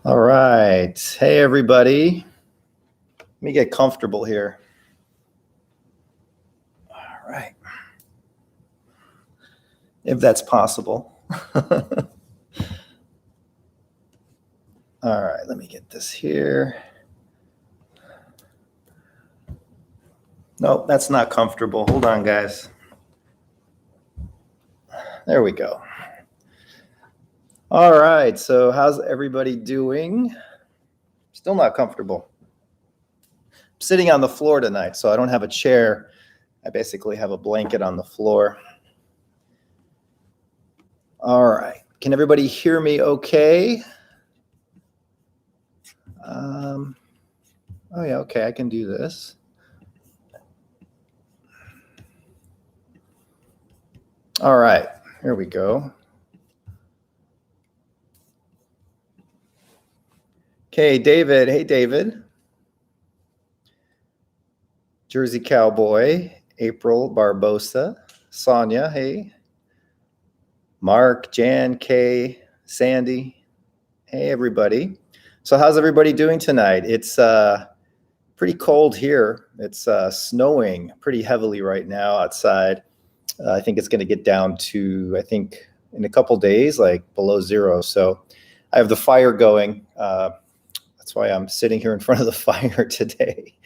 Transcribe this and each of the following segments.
All right. Hey, everybody. Let me get comfortable here. All right. If that's possible. All right. Let me get this here. Nope, that's not comfortable. Hold on, guys. There we go. All right. So how's everybody doing? Still not comfortable. I'm sitting on the floor tonight, so I don't have a chair. I basically have a blanket on the floor. All right. Can everybody hear me okay? Oh, yeah. Okay. I can do this. All right. Here we go. Okay, David. Hey, David. Jersey Cowboy. April Barbosa. Sonia. Hey. Mark, Jan, Kay, Sandy. Hey, everybody. So how's everybody doing tonight? It's pretty cold here. It's snowing pretty heavily right now outside. I think it's going to get down to, I think, in a couple days, like below zero. So I have the fire going. That's why I'm sitting here in front of the fire today.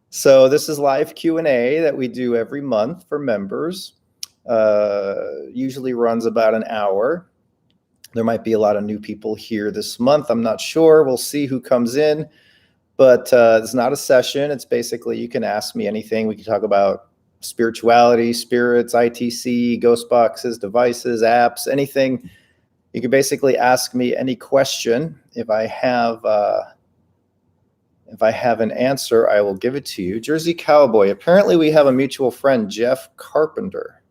So this is live Q&A that we do every month for members. Usually runs about an hour. There might be a lot of new people here this month. I'm not sure. We'll see who comes in. But it's not a session. It's basically you can ask me anything. We can talk about spirituality, spirits, ITC, ghost boxes, devices, apps, anything. You can basically ask me any question. If I have an answer, I will give it to you. Jersey Cowboy. Apparently, we have a mutual friend, Jeff Carpenter.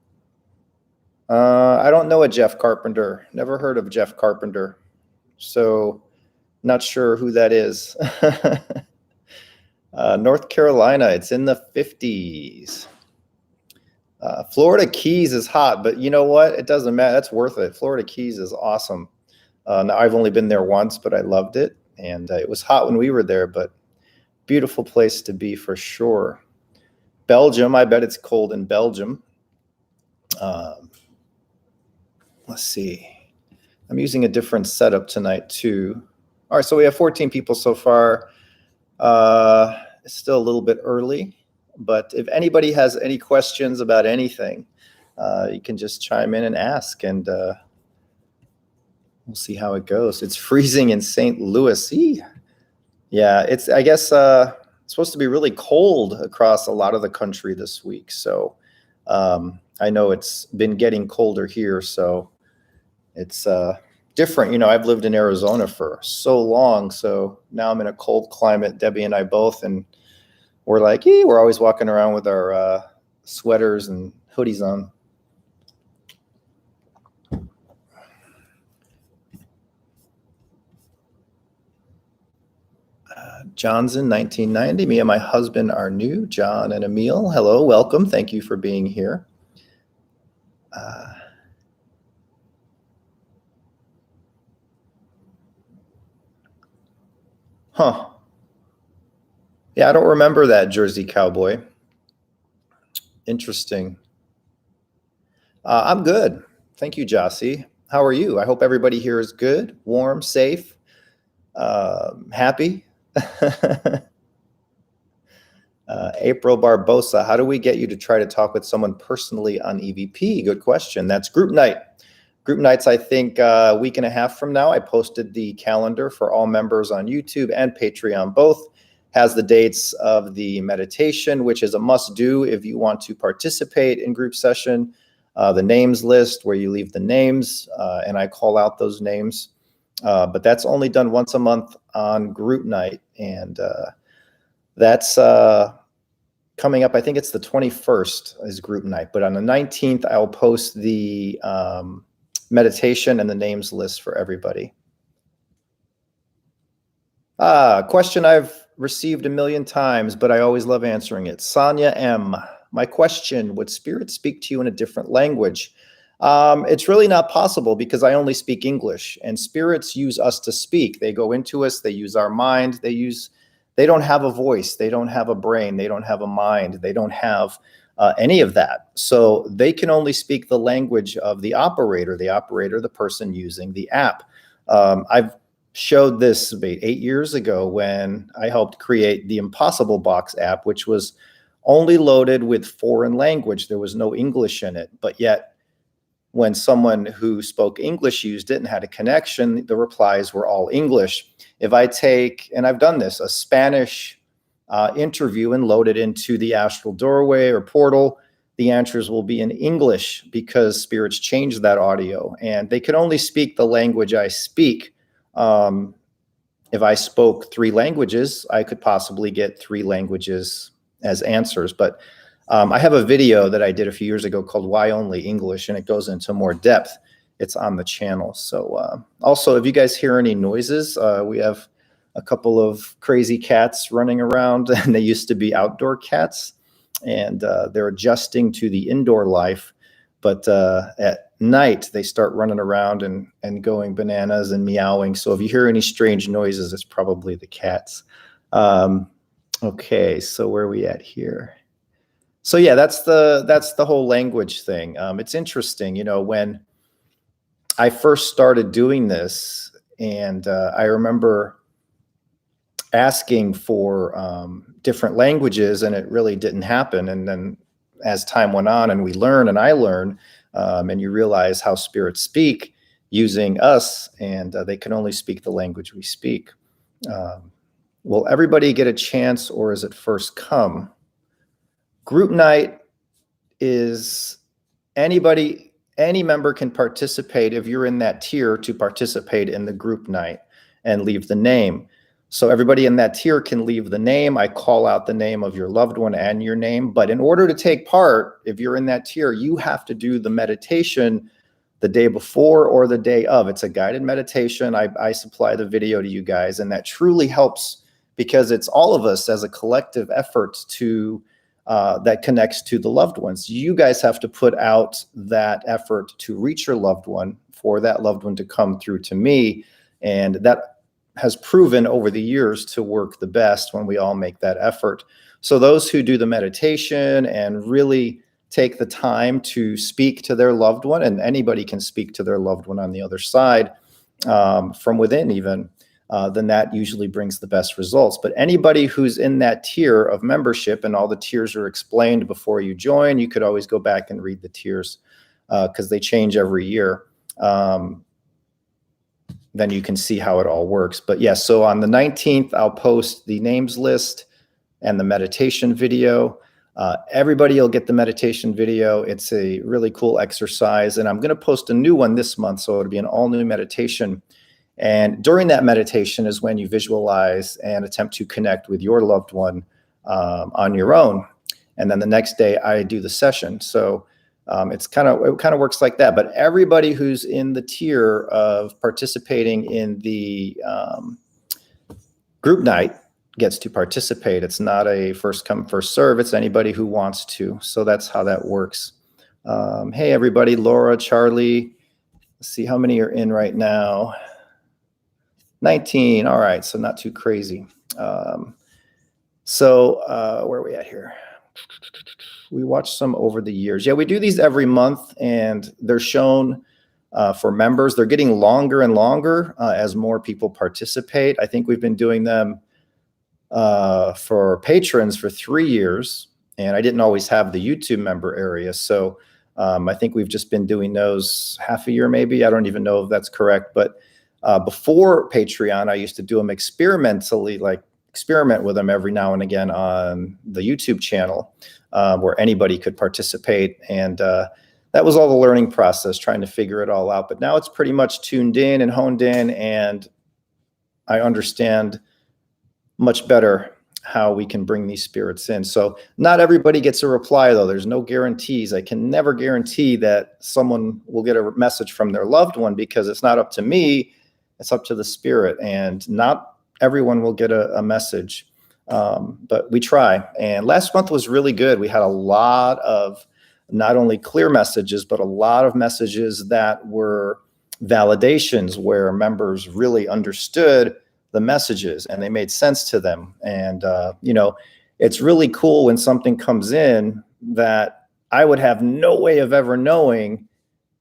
I don't know a Jeff Carpenter. Never heard of Jeff Carpenter. So not sure who that is. North Carolina, it's in the 50s. Florida Keys is hot, but you know what? It doesn't matter. That's worth it. Florida Keys is awesome. Now, I've only been there once, but I loved it. And it was hot when we were there, but beautiful place to be for sure. Belgium, I bet it's cold in Belgium. Let's see. I'm using a different setup tonight too. All right, so we have 14 people so far. It's still a little bit early, but if anybody has any questions about anything, you can just chime in and ask, and we'll see how it goes. It's freezing in St. Louis. Yeah, it's, I guess, it's supposed to be really cold across a lot of the country this week. So I know it's been getting colder here, so it's different. You know, I've lived in Arizona for so long, so now I'm in a cold climate, Debbie and I both, and we're like, we're always walking around with our sweaters and hoodies on. Johnson, 1990. Me and my husband are new. John and Emil, hello, welcome. Thank you for being here. Yeah, I don't remember that, Jersey Cowboy. Interesting. I'm good. Thank you, Jossie. How are you? I hope everybody here is good, warm, safe, happy. April Barbosa, how do we get you to try to talk with someone personally on EVP? Good question. That's group night. Group nights, I think a week and a half from now. I posted the calendar for all members on YouTube and Patreon. Both has the dates of the meditation, which is a must do if you want to participate in group session. The names list where you leave the names and I call out those names. But that's only done once a month on group night. And that's coming up. I think it's the 21st is group night. But on the 19th, I'll post the meditation and the names list for everybody. Question I've received a million times, but I always love answering it. Sonia M. My question, would spirit speak to you in a different language? It's really not possible because I only speak English, and spirits use us to speak. They go into us, they use our mind, they don't have a voice, they don't have a brain, they don't have a mind, they don't have any of that. So they can only speak the language of the operator, the person using the app. I've showed this about 8 years ago when I helped create the Impossible Box app, which was only loaded with foreign language. There was no English in it, but yet when someone who spoke English used it and had a connection, the replies were all English. If I take, and I've done this, a Spanish interview and load it into the astral doorway or portal, the answers will be in English because spirits change that audio, and they can only speak the language I speak. If I spoke 3 languages, I could possibly get 3 languages as answers, but I have a video that I did a few years ago called Why Only English, and it goes into more depth. It's on the channel. So also, if you guys hear any noises, we have a couple of crazy cats running around, and they used to be outdoor cats, and they're adjusting to the indoor life. But at night, they start running around and going bananas and meowing. So if you hear any strange noises, it's probably the cats. Okay, so where are we at here? So yeah, that's the whole language thing. It's interesting, when I first started doing this, and I remember asking for different languages, and it really didn't happen. And then as time went on, and we learn, and I learn, and you realize how spirits speak using us, and they can only speak the language we speak. Will everybody get a chance, or is it first come? Group night is any member can participate if you're in that tier to participate in the group night and leave the name. So everybody in that tier can leave the name. I call out the name of your loved one and your name. But in order to take part, if you're in that tier, you have to do the meditation the day before or the day of. It's a guided meditation. I supply the video to you guys, and that truly helps because it's all of us as a collective effort to that connects to the loved ones. You guys have to put out that effort to reach your loved one, for that loved one to come through to me. And that has proven over the years to work the best when we all make that effort. So those who do the meditation and really take the time to speak to their loved one, and anybody can speak to their loved one on the other side, from within even, then that usually brings the best results. But anybody who's in that tier of membership, and all the tiers are explained before you join, you could always go back and read the tiers because they change every year. Then you can see how it all works. But yes, so on the 19th, I'll post the names list and the meditation video. Everybody will get the meditation video. It's a really cool exercise, and I'm going to post a new one this month, so it'll be an all new meditation. And during that meditation is when you visualize and attempt to connect with your loved one on your own. And then the next day I do the session. So it kind of works like that. But everybody who's in the tier of participating in the group night gets to participate. It's not a first come, first serve. It's anybody who wants to. So that's how that works. Hey, everybody, Laura, Charlie. Let's see how many are in right now. 19. All right. So not too crazy. Where are we at here? We watched some over the years. Yeah, we do these every month, and they're shown for members. They're getting longer and longer as more people participate. I think we've been doing them for patrons for 3 years, and I didn't always have the YouTube member area. So I think we've just been doing those half a year, maybe. I don't even know if that's correct. But before Patreon, I used to do them experimentally, like experiment with them every now and again on the YouTube channel where anybody could participate. And that was all the learning process, trying to figure it all out. But now it's pretty much tuned in and honed in, and I understand much better how we can bring these spirits in. So not everybody gets a reply, though. There's no guarantees. I can never guarantee that someone will get a message from their loved one, because it's not up to me. It's up to the spirit, and not everyone will get a message. But we try. And last month was really good. We had a lot of not only clear messages, but a lot of messages that were validations where members really understood the messages and they made sense to them. And, it's really cool when something comes in that I would have no way of ever knowing,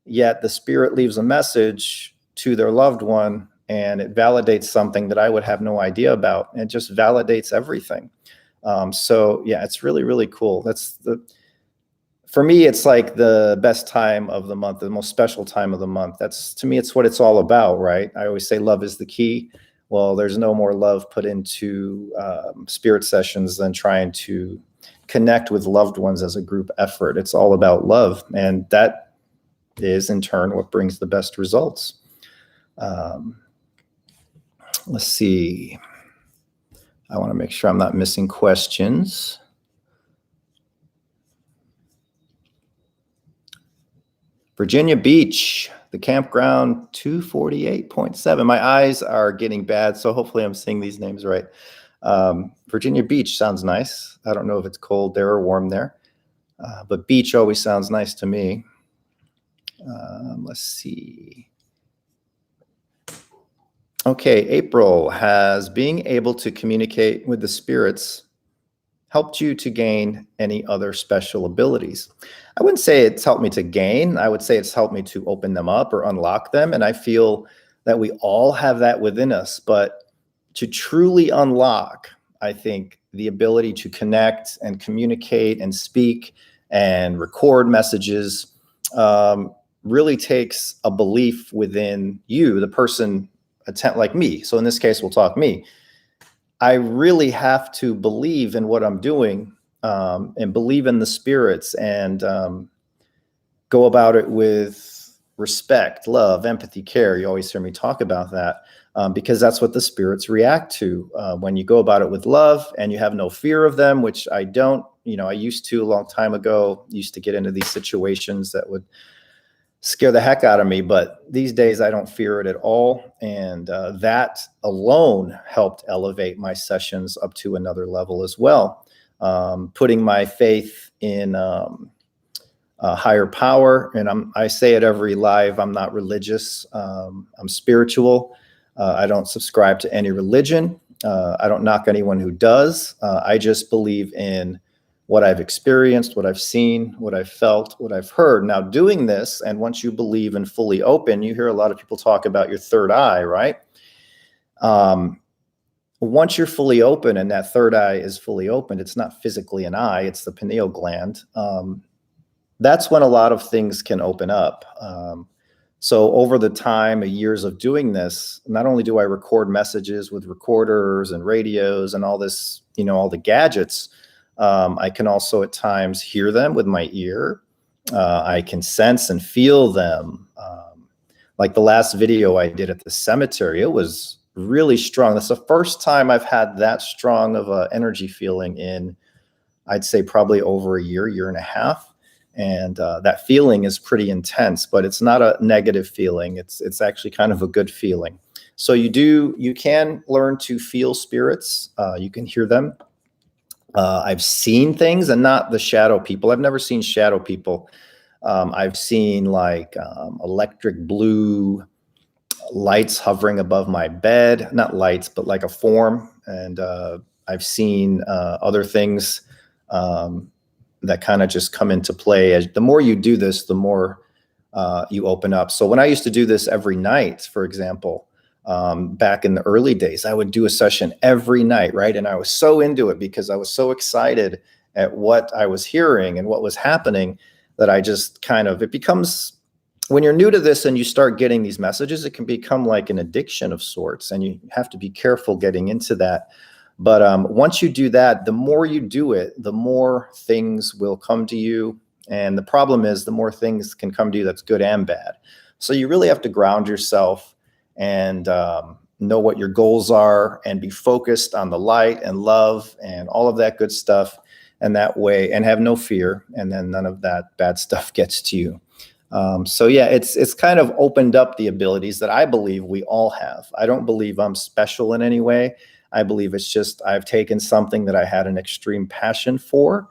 yet the spirit leaves a message to their loved one and it validates something that I would have no idea about. It just validates everything. So yeah, it's really, really cool. For me, it's like the best time of the month, the most special time of the month. To me, it's what it's all about, right? I always say love is the key. Well, there's no more love put into spirit sessions than trying to connect with loved ones as a group effort. It's all about love. And that is in turn what brings the best results. Let's see. I want to make sure I'm not missing questions. Virginia Beach, the campground 248.7. My eyes are getting bad, so hopefully I'm saying these names right. Virginia Beach sounds nice. I don't know if it's cold there or warm there, but beach always sounds nice to me. Let's see. Okay, April, has being able to communicate with the spirits helped you to gain any other special abilities? I wouldn't say it's helped me to gain. I would say it's helped me to open them up or unlock them. And I feel that we all have that within us. But to truly unlock, I think, the ability to connect and communicate and speak and record messages really takes a belief within you, the person like me. So in this case, we'll talk me. I really have to believe in what I'm doing and believe in the spirits and go about it with respect, love, empathy, care. You always hear me talk about that because that's what the spirits react to when you go about it with love and you have no fear of them, which I don't. I used to a long time ago, used to get into these situations that would scare the heck out of me, but these days I don't fear it at all. And that alone helped elevate my sessions up to another level as well. Putting my faith in a higher power. And I say it every live, I'm not religious. I'm spiritual. I don't subscribe to any religion. I don't knock anyone who does. I just believe in what I've experienced, what I've seen, what I've felt, what I've heard. Now doing this, and once you believe and fully open, you hear a lot of people talk about your third eye, right? Once you're fully open and that third eye is fully open, it's not physically an eye, it's the pineal gland. That's when a lot of things can open up. So over the time, years of doing this, not only do I record messages with recorders and radios and all this, all the gadgets, I can also at times hear them with my ear. I can sense and feel them. Like the last video I did at the cemetery, it was really strong. That's the first time I've had that strong of an energy feeling in, I'd say probably over a year and a half. And that feeling is pretty intense, but it's not a negative feeling. It's actually kind of a good feeling. So you can learn to feel spirits. You can hear them. I've seen things and not the shadow people. I've never seen shadow people. I've seen like electric blue lights hovering above my bed, not lights, but like a form. And I've seen other things that kind of just come into play. The more you do this, the more you open up. So when I used to do this every night, for example, back in the early days, I would do a session every night, right? And I was so into it because I was so excited at what I was hearing and what was happening that I just it becomes, when you're new to this and you start getting these messages, it can become like an addiction of sorts, and you have to be careful getting into that. But once you do that, the more you do it, the more things will come to you. And the problem is the more things can come to you that's good and bad. So you really have to ground yourself and know what your goals are and be focused on the light and love and all of that good stuff. And that way, and have no fear. And then none of that bad stuff gets to you. So yeah, it's kind of opened up the abilities that I believe we all have. I don't believe I'm special in any way. I believe it's just I've taken something that I had an extreme passion for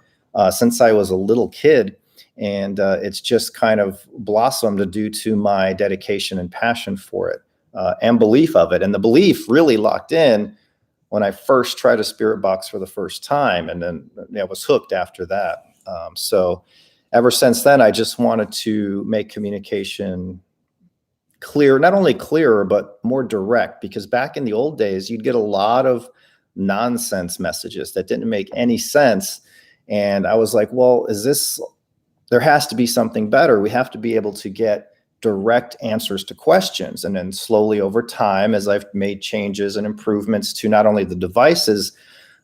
since I was a little kid. And it's just kind of blossomed due to my dedication and passion for it, and belief of it. And the belief really locked in when I first tried a spirit box for the first time, and then I was hooked after that. So ever since then, I just wanted to make communication clear, not only clearer, but more direct, because back in the old days, you'd get a lot of nonsense messages that didn't make any sense. And I was like, well, there has to be something better. We have to be able to get direct answers to questions. And then slowly over time, as I've made changes and improvements to not only the devices,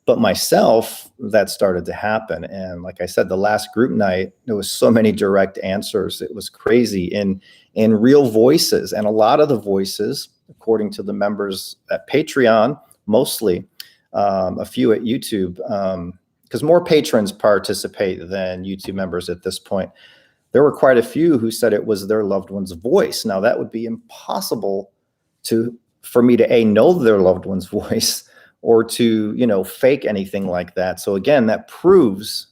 but myself, that started to happen. And like I said, the last group night, there was so many direct answers. It was crazy in real voices. And a lot of the voices, according to the members at Patreon, mostly, a few at YouTube, because more patrons participate than YouTube members at this point. There were quite a few who said it was their loved one's voice. Now, that would be impossible for me to know their loved one's voice, or to, fake anything like that. So again, that proves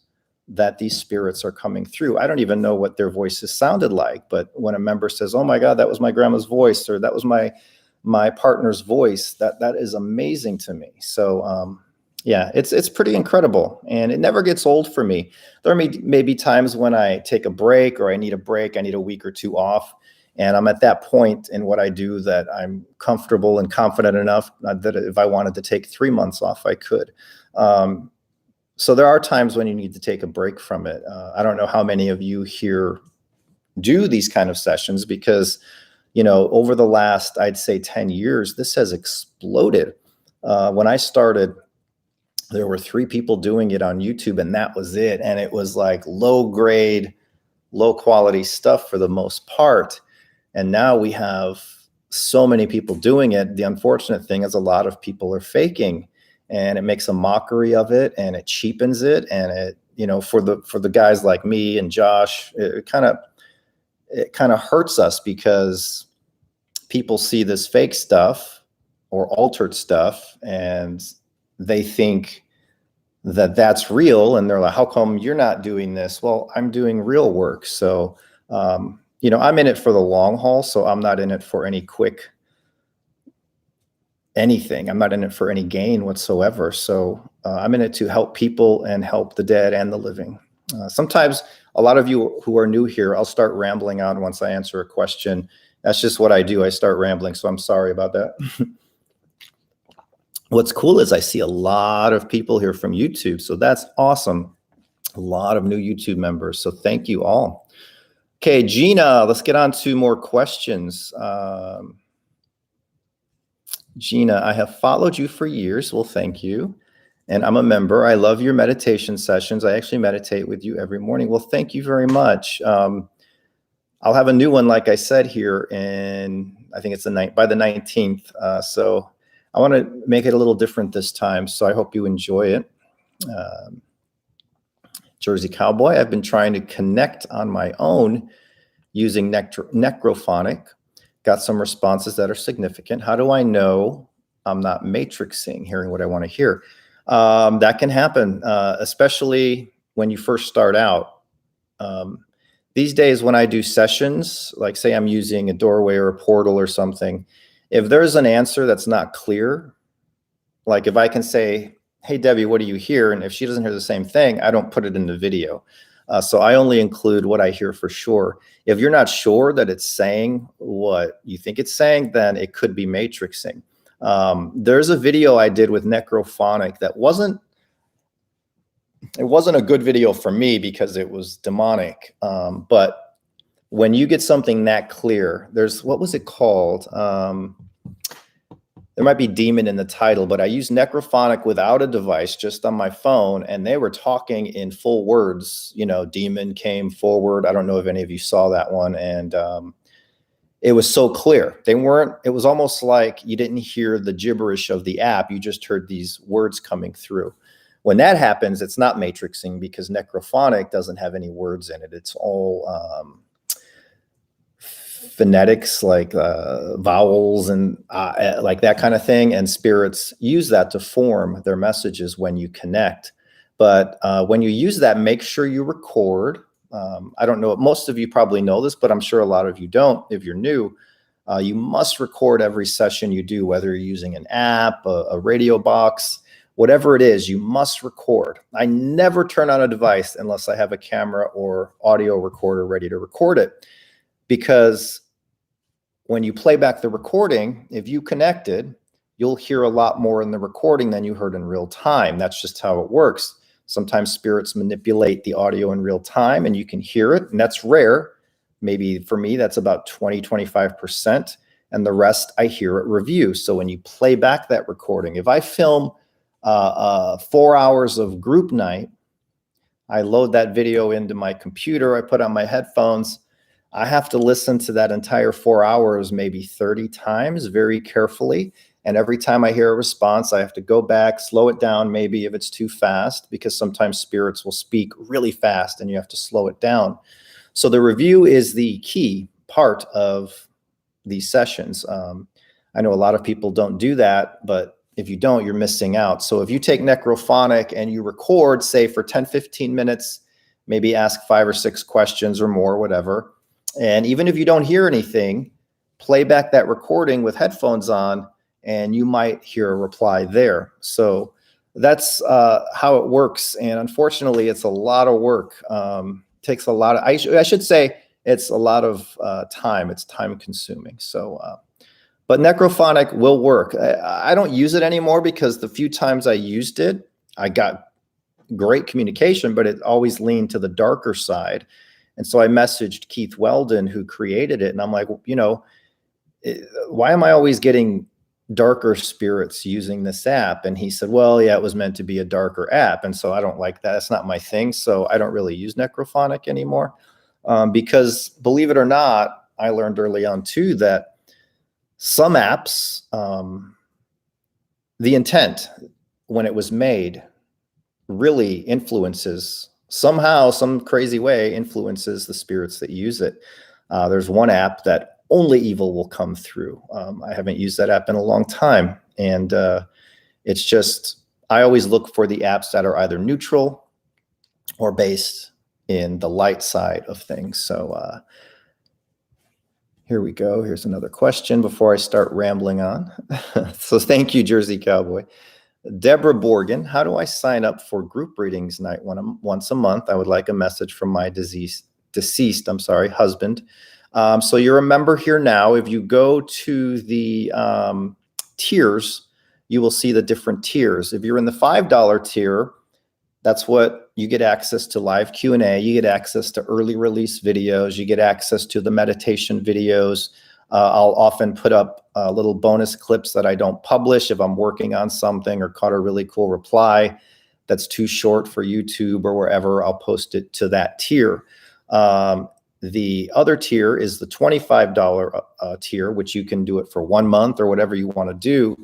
that these spirits are coming through. I don't even know what their voices sounded like, but when a member says, oh my God, that was my grandma's voice, or that was my partner's voice, that is amazing to me. So, yeah, it's pretty incredible, and it never gets old for me. There may be times when I take a break, or I need a week or two off, and I'm at that point in what I do that I'm comfortable and confident enough that if I wanted to take 3 months off, I could. So there are times when you need to take a break from it. I don't know how many of you here do these kind of sessions, because, over the last, I'd say 10 years, this has exploded. When I started, there were 3 people doing it on YouTube, and that was it. And it was like low grade, low quality stuff for the most part. And now we have so many people doing it. The unfortunate thing is a lot of people are faking, and it makes a mockery of it, and it cheapens it. And it, for the guys like me and Josh, it kind of hurts us, because people see this fake stuff or altered stuff, and they think that that's real, and they're like, how come you're not doing this? Well, I'm doing real work. So, I'm in it for the long haul, so I'm not in it for any quick anything. I'm not in it for any gain whatsoever. So I'm in it to help people and help the dead and the living. Sometimes a lot of you who are new here, I'll start rambling on once I answer a question. That's just what I do. I start rambling, so I'm sorry about that. What's cool is I see a lot of people here from YouTube, so that's awesome. A lot of new YouTube members, so thank you all. Okay, Gina, let's get on to more questions. Gina, I have followed you for years. Well, thank you. And I'm a member. I love your meditation sessions. I actually meditate with you every morning. Well, thank you very much. I'll have a new one, like I said, here in, I think it's by the 19th. So I want to make it a little different this time. So I hope you enjoy it. Jersey Cowboy, I've been trying to connect on my own using necrophonic. Got some responses that are significant. How do I know I'm not matrixing, hearing what I want to hear? That can happen, especially when you first start out. These days when I do sessions, like say I'm using a doorway or a portal or something, if there's an answer that's not clear, like if I can say, hey, Debbie, what do you hear? And if she doesn't hear the same thing, I don't put it in the video. So I only include what I hear for sure. If you're not sure that it's saying what you think it's saying, then it could be matrixing. There's a video I did with necrophonic that wasn't a good video for me because it was demonic. But when you get something that clear, what was it called? There might be demon in the title, but I used necrophonic without a device, just on my phone, and they were talking in full words. Demon came forward. I don't know if any of you saw that one. And it was so clear. It was almost like you didn't hear the gibberish of the app. You just heard these words coming through. When that happens, it's not matrixing, because necrophonic doesn't have any words in it. It's all phonetics, like vowels and like that kind of thing. And spirits use that to form their messages when you connect. But when you use that, make sure you record. I don't know, most of you probably know this, but I'm sure a lot of you don't if you're new. You must record every session you do, whether you're using an app, a radio box, whatever it is, you must record. I never turn on a device unless I have a camera or audio recorder ready to record it, because when you play back the recording, if you connected, you'll hear a lot more in the recording than you heard in real time. That's just how it works. Sometimes spirits manipulate the audio in real time and you can hear it, and that's rare. Maybe for me, that's about 20, 25%, and the rest I hear at review. So when you play back that recording, if I film 4 hours of group night, I load that video into my computer, I put on my headphones, I have to listen to that entire 4 hours maybe 30 times very carefully. And every time I hear a response, I have to go back, slow it down maybe if it's too fast, because sometimes spirits will speak really fast and you have to slow it down. So the review is the key part of these sessions. I know a lot of people don't do that, but if you don't, you're missing out. So if you take Necrophonic and you record, say for 10, 15 minutes, maybe ask 5 or 6 questions or more, whatever. And even if you don't hear anything, play back that recording with headphones on, and you might hear a reply there. So that's how it works. And unfortunately, it's a lot of work. Takes a lot of, I should say it's a lot of time. It's time consuming. So, but Necrophonic will work. I don't use it anymore because the few times I used it, I got great communication, but it always leaned to the darker side. And so I messaged Keith Weldon, who created it. And I'm like, you know, why am I always getting darker spirits using this app? And he said, well, yeah, it was meant to be a darker app. And so I don't like that. It's not my thing. So I don't really use Necrophonic anymore. Because believe it or not, I learned early on too that some apps, the intent when it was made really influences, somehow, some crazy way influences the spirits that use it. There's one app that only evil will come through. I haven't used that app in a long time. And it's just, I always look for the apps that are either neutral or based in the light side of things. So here we go. Here's another question before I start rambling on. So thank you, Jersey Cowboy. Deborah Borgen, how do I sign up for group readings night once a month? I would like a message from my deceased husband. So you're a member here now. If you go to the tiers, you will see the different tiers. If you're in the $5 tier, that's what you get access to live Q&A. You get access to early release videos. You get access to the meditation videos. I'll often put up little bonus clips that I don't publish if I'm working on something or caught a really cool reply that's too short for YouTube or wherever. I'll post it to that tier. The other tier is the $25 tier, which you can do it for 1 month or whatever you want to do.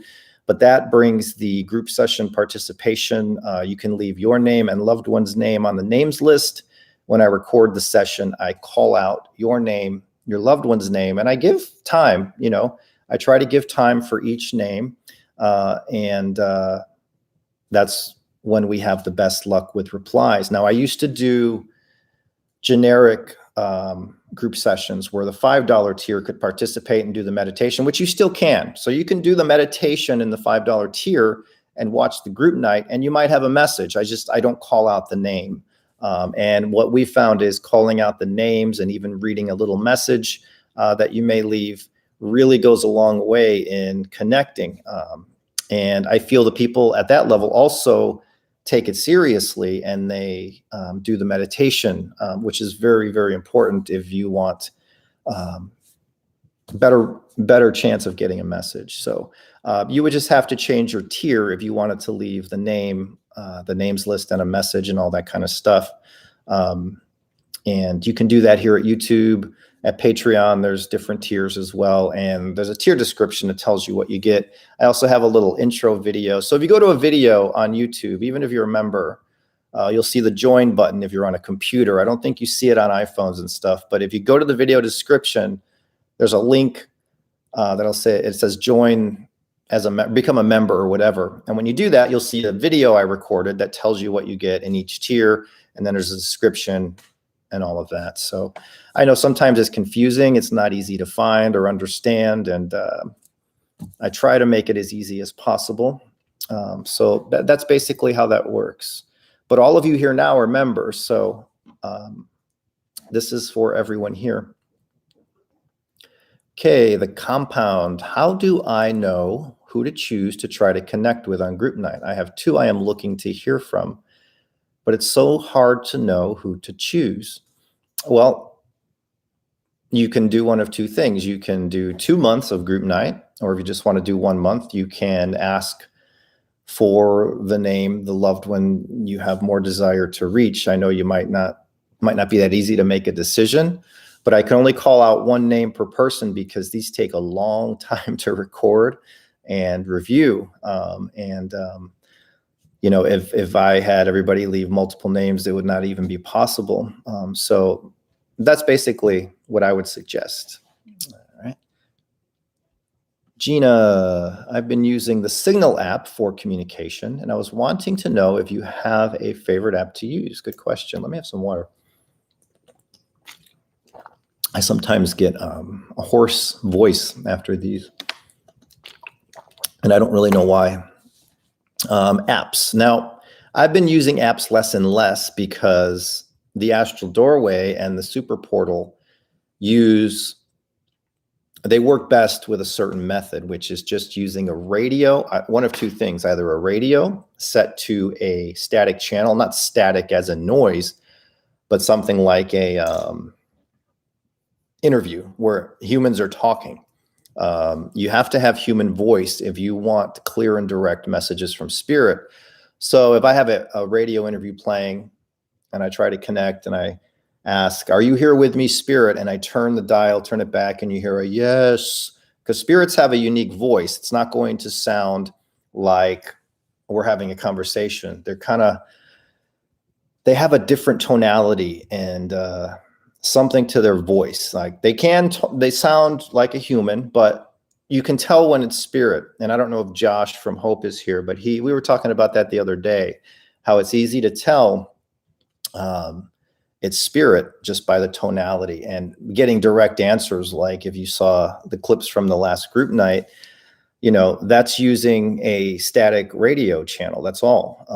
But that brings the group session participation. You can leave your name and loved one's name on the names list. When I record the session, I call out your name, your loved one's name, and I give time. You know, I try to give time for each name. And that's when we have the best luck with replies. Now, I used to do generic group sessions where the $5 tier could participate and do the meditation, which you still can. So you can do the meditation in the $5 tier and watch the group night, and you might have a message. I don't call out the name. And what we found is calling out the names and even reading a little message that you may leave really goes a long way in connecting. And I feel the people at that level also take it seriously, and they do the meditation, which is very, very important if you want better chance of getting a message. So you would just have to change your tier if you wanted to leave the names list and a message and all that kind of stuff. And you can do that here at YouTube. At Patreon, there's different tiers as well. And there's a tier description that tells you what you get. I also have a little intro video. So if you go to a video on YouTube, even if you're a member, you'll see the join button if you're on a computer. I don't think you see it on iPhones and stuff. But if you go to the video description, there's a link that'll say, it says join as become a member or whatever. And when you do that, you'll see a video I recorded that tells you what you get in each tier. And then there's a description and all of that. So I know sometimes it's confusing. It's not easy to find or understand. And I try to make it as easy as possible. So that's basically how that works. But all of you here now are members. So this is for everyone here. Okay, the compound. How do I know who to choose to try to connect with on group night? I have 2 I am looking to hear from, but it's so hard to know who to choose. Well, you can do one of 2 things. You can do 2 months of group night, or if you just want to do 1 month, you can ask for the name, the loved one you have more desire to reach. I know you might not be that easy to make a decision, but I can only call out 1 name per person because these take a long time to record and review. You know, if I had everybody leave multiple names, it would not even be possible. So that's basically what I would suggest. All right. Gina, I've been using the Signal app for communication, and I was wanting to know if you have a favorite app to use. Good question. Let me have some water. I sometimes get a hoarse voice after these, and I don't really know why. Apps. Now, I've been using apps less and less because the Astral Doorway and the Super Portal they work best with a certain method, which is just using a radio, one of 2 things, either a radio set to a static channel, not static as a noise, but something like a interview where humans are talking. You have to have human voice if you want clear and direct messages from spirit. So if I have a radio interview playing and I try to connect and I ask, are you here with me, spirit? And I turn the dial, turn it back, and you hear a yes, because spirits have a unique voice. It's not going to sound like we're having a conversation. They have a different tonality and something to their voice. Like they sound like a human, but you can tell when it's spirit. And I don't know if Josh from Hope is here, but we were talking about that the other day, how it's easy to tell it's spirit just by the tonality and getting direct answers. Like if you saw the clips from the last group night, you know, that's using a static radio channel. That's all.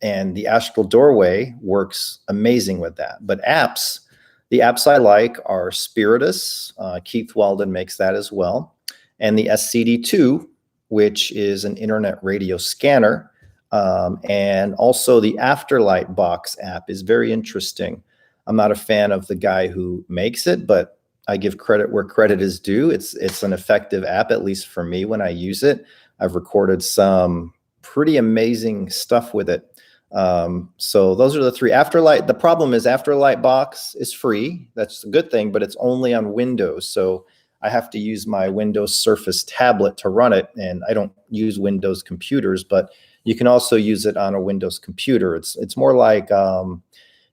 And the Astral Doorway works amazing with that. But the apps I like are Spiritus. Keith Walden makes that as well. And the SCD2, which is an internet radio scanner. And also the Afterlight Box app is very interesting. I'm not a fan of the guy who makes it, but I give credit where credit is due. It's an effective app, at least for me when I use it. I've recorded some pretty amazing stuff with it. So those are the 3. Afterlight, the problem is Afterlight Box is free. That's a good thing, but it's only on Windows. So I have to use my Windows Surface tablet to run it. And I don't use Windows computers, but you can also use it on a Windows computer. It's more like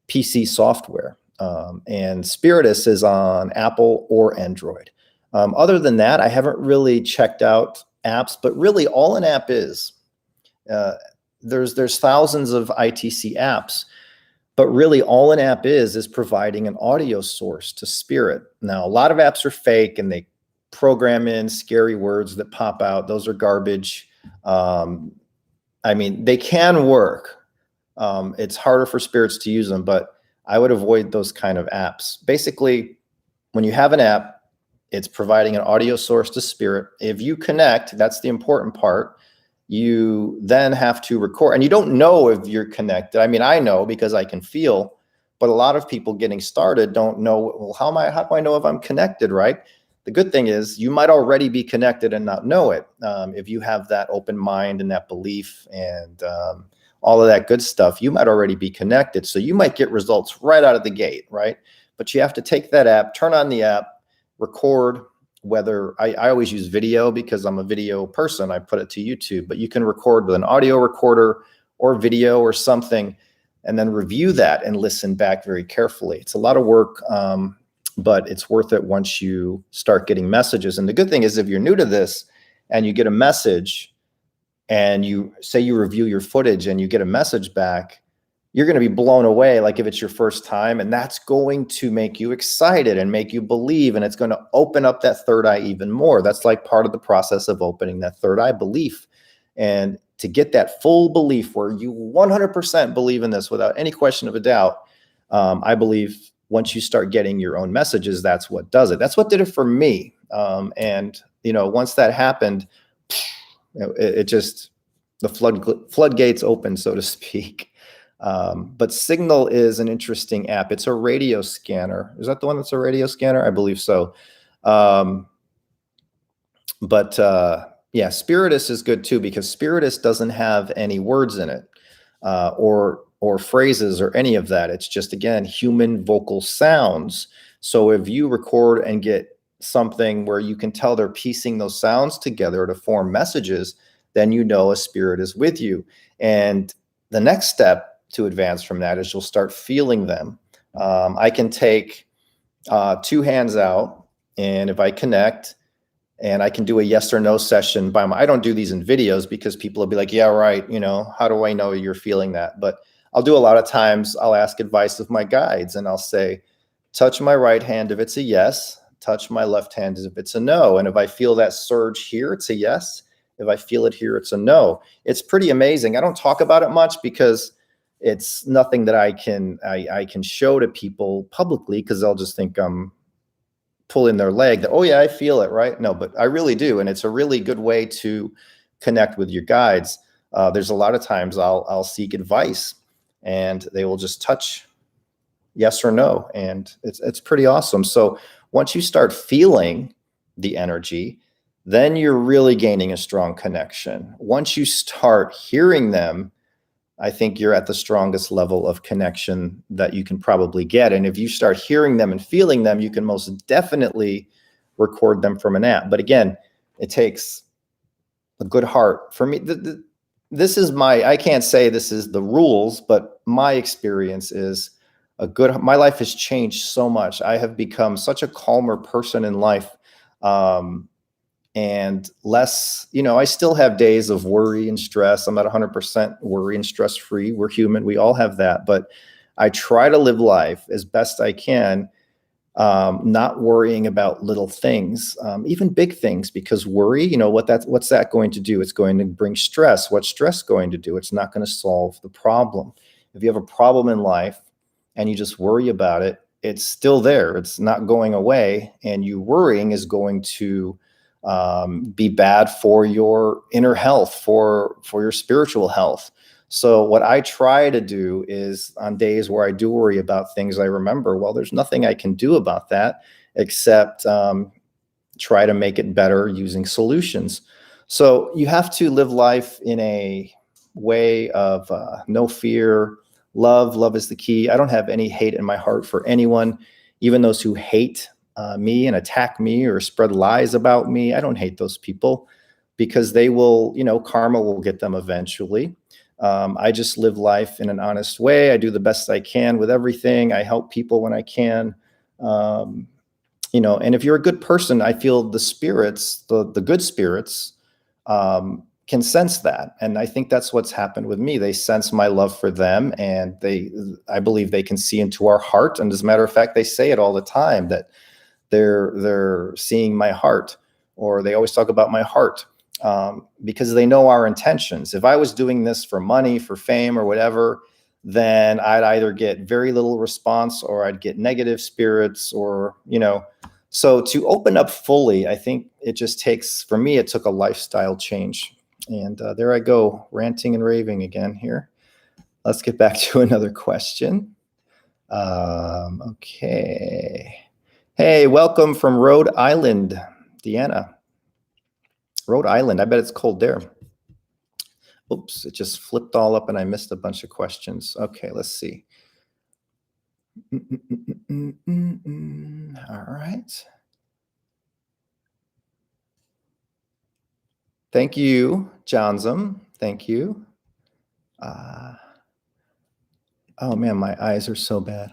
PC software. And Spiritus is on Apple or Android. Other than that, I haven't really checked out apps, but really all an app is, there's thousands of ITC apps, but really all an app is providing an audio source to spirit. Now, a lot of apps are fake and they program in scary words that pop out. Those are garbage. I mean, they can work. It's harder for spirits to use them, but I would avoid those kind of apps. Basically, when you have an app, it's providing an audio source to spirit. If you connect, that's the important part. You then have to record, and you don't know if you're connected. I mean, I know because I can feel, but a lot of people getting started don't know, well, how do I know if I'm connected, right? The good thing is you might already be connected and not know it. If you have that open mind and that belief and all of that good stuff, you might already be connected. So you might get results right out of the gate, right? But you have to take that app, turn on the app, record, whether I always use video because I'm a video person. I put it to YouTube, but you can record with an audio recorder or video or something, and then review that and listen back very carefully. It's a lot of work, but it's worth it once you start getting messages. And the good thing is if you're new to this and you get a message and you say you review your footage and you get a message back, you're going to be blown away, like if it's your first time, and that's going to make you excited and make you believe, and it's going to open up that third eye even more. That's like part of the process of opening that third eye, belief. And to get that full belief where you 100% believe in this without any question of a doubt, I believe once you start getting your own messages, that's what does it. That's what did it for me. And once that happened, it just, the floodgates open, so to speak. But Signal is an interesting app. It's a radio scanner. Is that the one that's a radio scanner? I believe so. Yeah, Spiritus is good too, because Spiritus doesn't have any words in it, or phrases or any of that. It's just, again, human vocal sounds. So if you record and get something where you can tell they're piecing those sounds together to form messages, then a spirit is with you. And the next step to advance from that is you'll start feeling them. I can take 2 hands out, and if I connect, and I can do a yes or no session I don't do these in videos because people will be like, yeah, right. How do I know you're feeling that? But I'll do a lot of times, I'll ask advice of my guides, and I'll say, touch my right hand if it's a yes, touch my left hand if it's a no. And if I feel that surge here, it's a yes. If I feel it here, it's a no. It's pretty amazing. I don't talk about it much because it's nothing that I can show to people publicly, because they'll just think I'm pulling their leg that, oh yeah, I feel it, right? No, but I really do. And it's a really good way to connect with your guides. There's a lot of times I'll seek advice, and they will just touch yes or no. And it's pretty awesome. So once you start feeling the energy, then you're really gaining a strong connection. Once you start hearing them, I think you're at the strongest level of connection that you can probably get. And if you start hearing them and feeling them, you can most definitely record them from an app. But again, it takes a good heart. For me, this is I can't say this is the rules, but my experience is my life has changed so much. I have become such a calmer person in life. And less, I still have days of worry and stress. I'm not 100% worry and stress free. We're human. We all have that. But I try to live life as best I can, not worrying about little things, even big things, because worry, what's that going to do? It's going to bring stress. What's stress going to do? It's not going to solve the problem. If you have a problem in life and you just worry about it, it's still there. It's not going away. And you worrying is going to be bad for your inner health, for your spiritual health. So what I try to do is, on days where I do worry about things, I remember, well, there's nothing I can do about that except try to make it better using solutions. So you have to live life in a way of no fear, love. Love is the key. I don't have any hate in my heart for anyone, even those who hate me and attack me or spread lies about me. I don't hate those people, because they will, karma will get them eventually. I just live life in an honest way. I do the best I can with everything. I help people when I can. And if you're a good person, I feel the spirits, the good spirits, can sense that. And I think that's what's happened with me. They sense my love for them, and I believe they can see into our heart. And as a matter of fact, they say it all the time, that they're seeing my heart, or they always talk about my heart, because they know our intentions. If I was doing this for money, for fame, or whatever, then I'd either get very little response, or I'd get negative spirits, or, so to open up fully, I think it just takes, for me, it took a lifestyle change. And there I go, ranting and raving again here. Let's get back to another question. Okay. Hey, welcome from Rhode Island, Deanna. Rhode Island, I bet it's cold there. Oops, it just flipped all up and I missed a bunch of questions. Okay, let's see. All right. Thank you, Johnson. Thank you. Oh man, my eyes are so bad.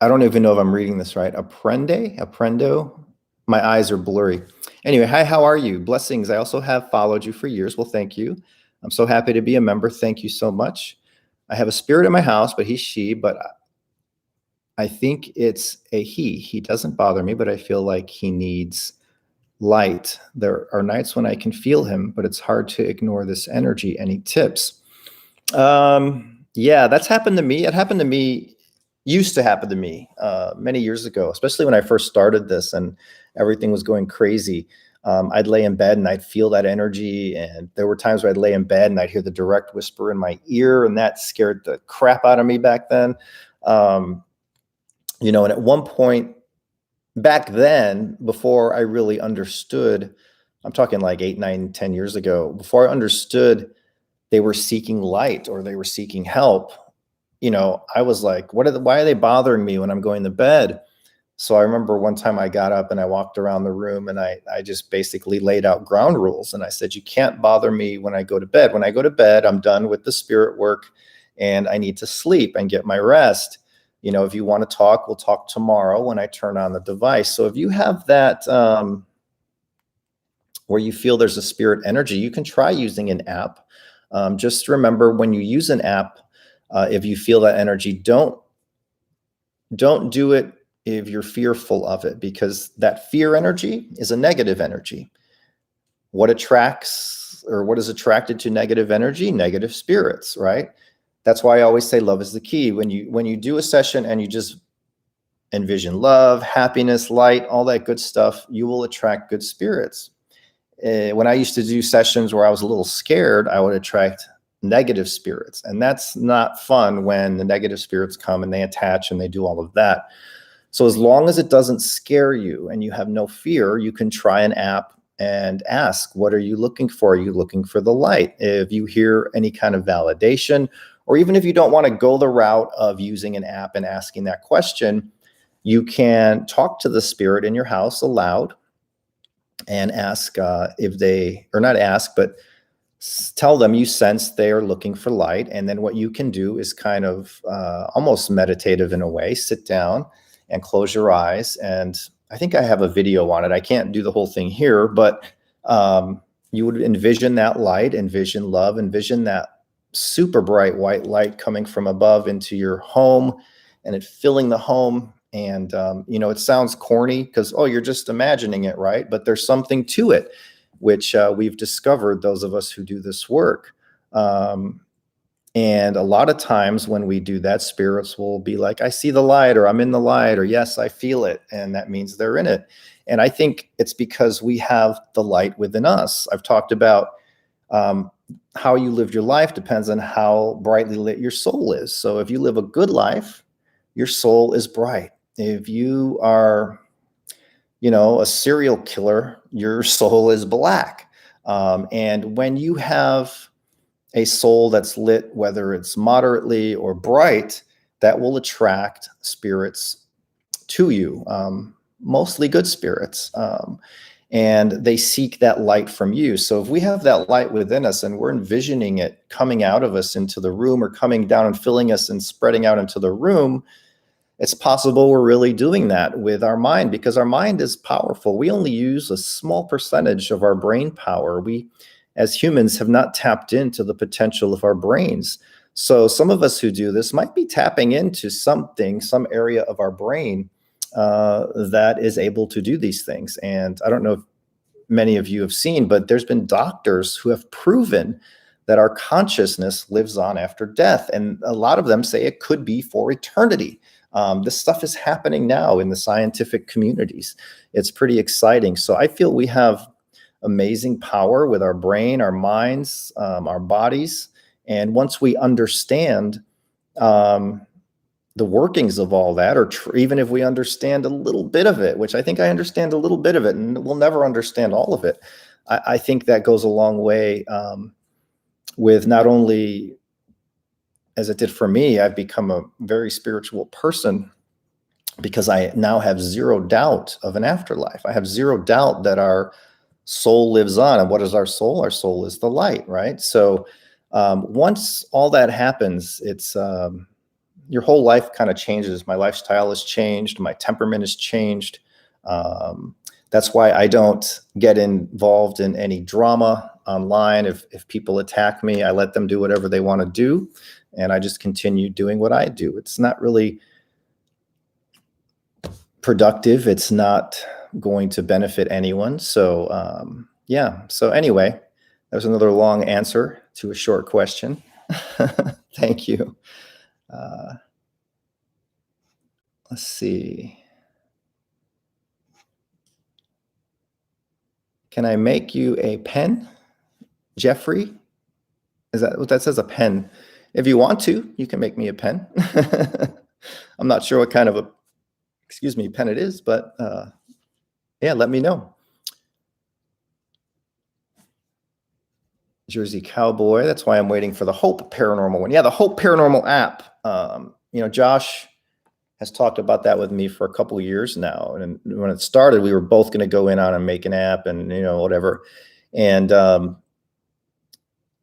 I don't even know if I'm reading this right. Apprendo. My eyes are blurry. Anyway, hi, how are you? Blessings. I also have followed you for years. Well, thank you. I'm so happy to be a member. Thank you so much. I have a spirit in my house, but he's she, but I think it's a he. He doesn't bother me, but I feel like he needs light. There are nights when I can feel him, but it's hard to ignore this energy. Any tips? Yeah, that's happened to me. It happened to me, used to happen to me many years ago, especially when I first started this and everything was going crazy. I'd lay in bed and I'd feel that energy. And there were times where I'd lay in bed and I'd hear the direct whisper in my ear, and that scared the crap out of me back then. And at one point back then, before I really understood, I'm talking like 8, 9, 10 years ago, before I understood they were seeking light or they were seeking help, I was like, why are they bothering me when I'm going to bed? So I remember one time I got up and I walked around the room and I just basically laid out ground rules. And I said, you can't bother me when I go to bed. When I go to bed, I'm done with the spirit work and I need to sleep and get my rest. If you want to talk, we'll talk tomorrow when I turn on the device. So if you have that, where you feel there's a spirit energy, you can try using an app. Just remember, when you use an app, if you feel that energy, don't do it if you're fearful of it, because that fear energy is a negative energy. What attracts, or what is attracted to negative energy? Negative spirits, right? That's why I always say love is the key. When you do a session and you just envision love, happiness, light, all that good stuff, you will attract good spirits. When I used to do sessions where I was a little scared, I would attract negative spirits. And that's not fun when the negative spirits come and they attach and they do all of that. So as long as it doesn't scare you and you have no fear, you can try an app and ask, what are you looking for? Are you looking for the light? If you hear any kind of validation, or even if you don't want to go the route of using an app and asking that question, you can talk to the spirit in your house aloud and ask if they, or not ask, but tell them you sense they are looking for light. And then what you can do is kind of almost meditative in a way, sit down and close your eyes. And I think I have a video on it. I can't do the whole thing here, but you would envision that light, envision love, envision that super bright white light coming from above into your home and it filling the home. And, it sounds corny because, you're just imagining it, right? But there's something to it, which we've discovered, those of us who do this work. And a lot of times when we do that, spirits will be like, I see the light, or I'm in the light, or yes, I feel it. And that means they're in it. And I think it's because we have the light within us. I've talked about how you live your life depends on how brightly lit your soul is. So if you live a good life, your soul is bright. If you are, a serial killer, your soul is black. And when you have a soul that's lit, whether it's moderately or bright, that will attract spirits to you, mostly good spirits. And they seek that light from you. So if we have that light within us and we're envisioning it coming out of us into the room, or coming down and filling us and spreading out into the room, it's possible we're really doing that with our mind, because our mind is powerful. We only use a small percentage of our brain power. We, as humans, have not tapped into the potential of our brains. So some of us who do this might be tapping into something, some area of our brain that is able to do these things. And I don't know if many of you have seen, but there's been doctors who have proven that our consciousness lives on after death. And a lot of them say it could be for eternity. This stuff is happening now in the scientific communities. It's pretty exciting. So I feel we have amazing power with our brain, our minds, our bodies. And once we understand the workings of all that, or even if we understand a little bit of it, which I think I understand a little bit of it, and we'll never understand all of it, I think that goes a long way with not only, as it did for me, I've become a very spiritual person because I now have zero doubt of an afterlife. I have zero doubt that our soul lives on. And what is our soul? Our soul is the light, right? So once all that happens, it's your whole life kind of changes. My lifestyle has changed. My temperament has changed. That's why I don't get involved in any drama. online. If people attack me, I let them do whatever they want to do, and I just continue doing what I do. It's not really productive. It's not going to benefit anyone. So yeah. So anyway, that was another long answer to a short question. Thank you. Let's see. Can I make you a pen, Jeffrey? Is that what that says? A pen? If you want to, you can make me a pen. I'm not sure what kind of a, pen it is, but yeah, let me know. Jersey Cowboy. That's why I'm waiting for the Hope Paranormal one. Yeah, the Hope Paranormal app. Josh has talked about that with me for a couple of years now. And when it started, we were both going to go in on and make an app and, whatever. And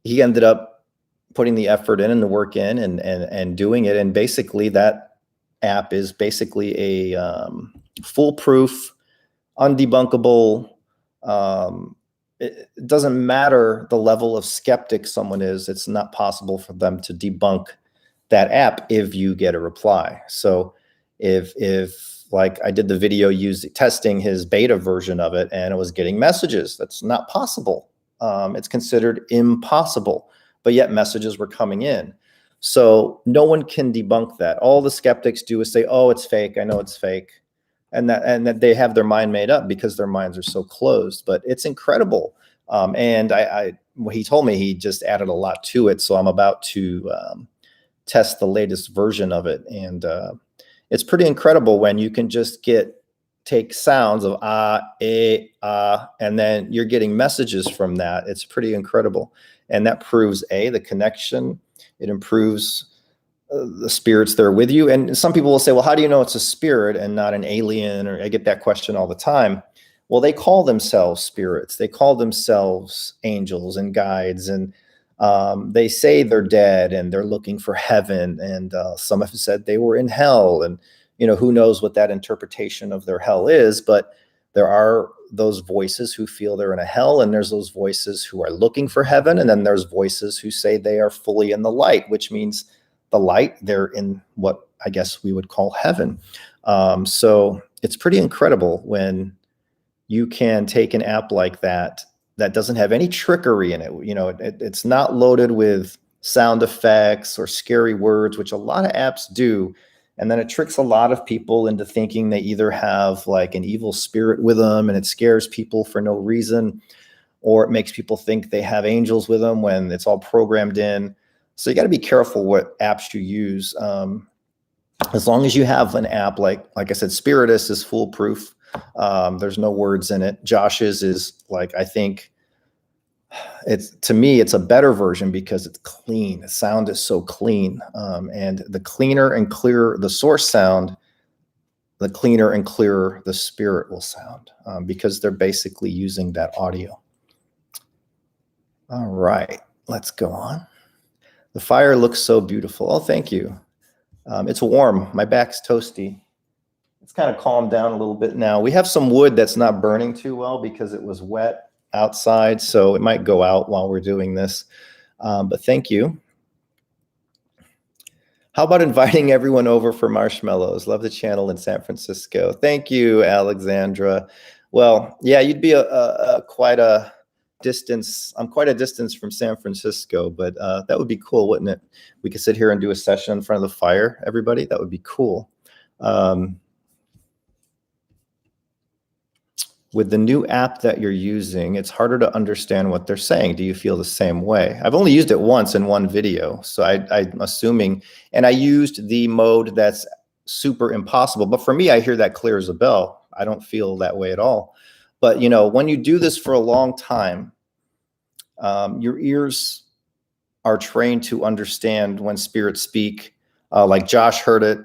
he ended up putting the effort in and the work in and doing it. And basically that app is basically a foolproof, undebunkable, it doesn't matter the level of skeptic someone is, it's not possible for them to debunk that app if you get a reply. So if like I did the video testing his beta version of it and it was getting messages, that's not possible. It's considered impossible, but yet messages were coming in. So no one can debunk that. All the skeptics do is say, oh, it's fake. I know it's fake. And that they have their mind made up because their minds are so closed, but it's incredible. And he told me he just added a lot to it. So I'm about to test the latest version of it. And it's pretty incredible when you can just take sounds of and then you're getting messages from that. It's pretty incredible. And that proves the connection. It improves the spirits that are with you. And some people will say, well, how do you know it's a spirit and not an alien? Or I get that question all the time. Well, they call themselves spirits. They call themselves angels and guides. And they say they're dead and they're looking for heaven. And some have said they were in hell. And, who knows what that interpretation of their hell is. But there are those voices who feel they're in a hell. And there's those voices who are looking for heaven. And then there's voices who say they are fully in the light, which means the light, they're in what I guess we would call heaven. So it's pretty incredible when you can take an app like that doesn't have any trickery in it. It's not loaded with sound effects or scary words, which a lot of apps do. And then it tricks a lot of people into thinking they either have like an evil spirit with them and it scares people for no reason, or it makes people think they have angels with them when it's all programmed in. So you got to be careful what apps you use. As long as you have an app, like I said, Spiritus is foolproof. There's no words in it. Josh's is I think to me, it's a better version because it's clean. The sound is so clean. And the cleaner and clearer the source sound, the cleaner and clearer the spirit will sound because they're basically using that audio. All right, let's go on. The fire looks so beautiful. Oh, thank you. It's warm. My back's toasty. It's kind of calmed down a little bit now. We have some wood that's not burning too well because it was wet outside, so it might go out while we're doing this. But thank you. How about inviting everyone over for marshmallows? Love the channel in San Francisco. Thank you, Alexandra. Well, yeah, you'd be quite a distance. I'm quite a distance from San Francisco, but that would be cool, wouldn't it? We could sit here and do a session in front of the fire, everybody. That would be cool. With the new app that you're using, it's harder to understand what they're saying. Do you feel the same way? I've only used it once in one video, so I'm assuming, and I used the mode that's super impossible, but for me, I hear that clear as a bell. I don't feel that way at all. But when you do this for a long time, your ears are trained to understand when spirits speak. Like Josh heard it,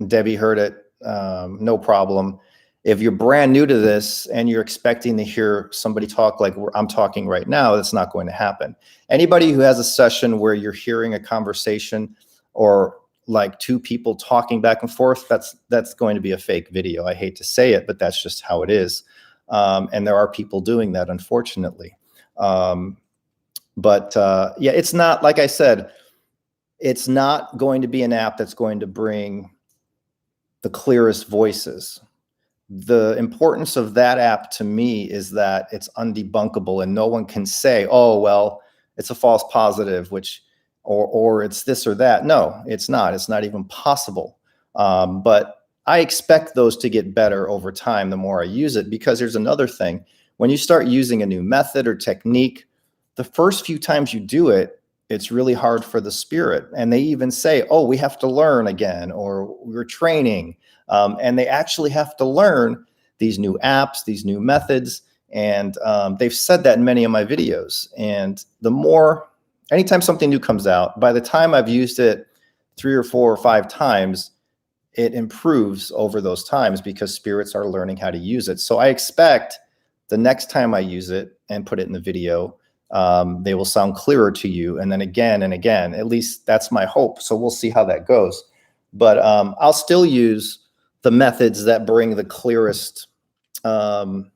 Debbie heard it, no problem. If you're brand new to this and you're expecting to hear somebody talk like I'm talking right now, that's not going to happen. Anybody who has a session where you're hearing a conversation or like two people talking back and forth, that's going to be a fake video. I hate to say it, but that's just how it is. And there are people doing that, unfortunately. But yeah, it's not, like I said, it's not going to be an app that's going to bring the clearest voices. The importance of that app to me is that it's undebunkable and no one can say, oh, well, it's a false positive, or it's this or that. No, it's not. It's not even possible. But I expect those to get better over time the more I use it, because there's another thing. When you start using a new method or technique, the first few times you do it, it's really hard for the spirit. And they even say, oh, we have to learn again, or we're training. And they actually have to learn these new apps, these new methods. And they've said that in many of my videos. And anytime something new comes out, by the time I've used it 3 or 4 or 5 times, it improves over those times because spirits are learning how to use it. So I expect the next time I use it and put it in the video, they will sound clearer to you. And then again and again, at least that's my hope. So we'll see how that goes. But I'll still use the methods that bring the clearest and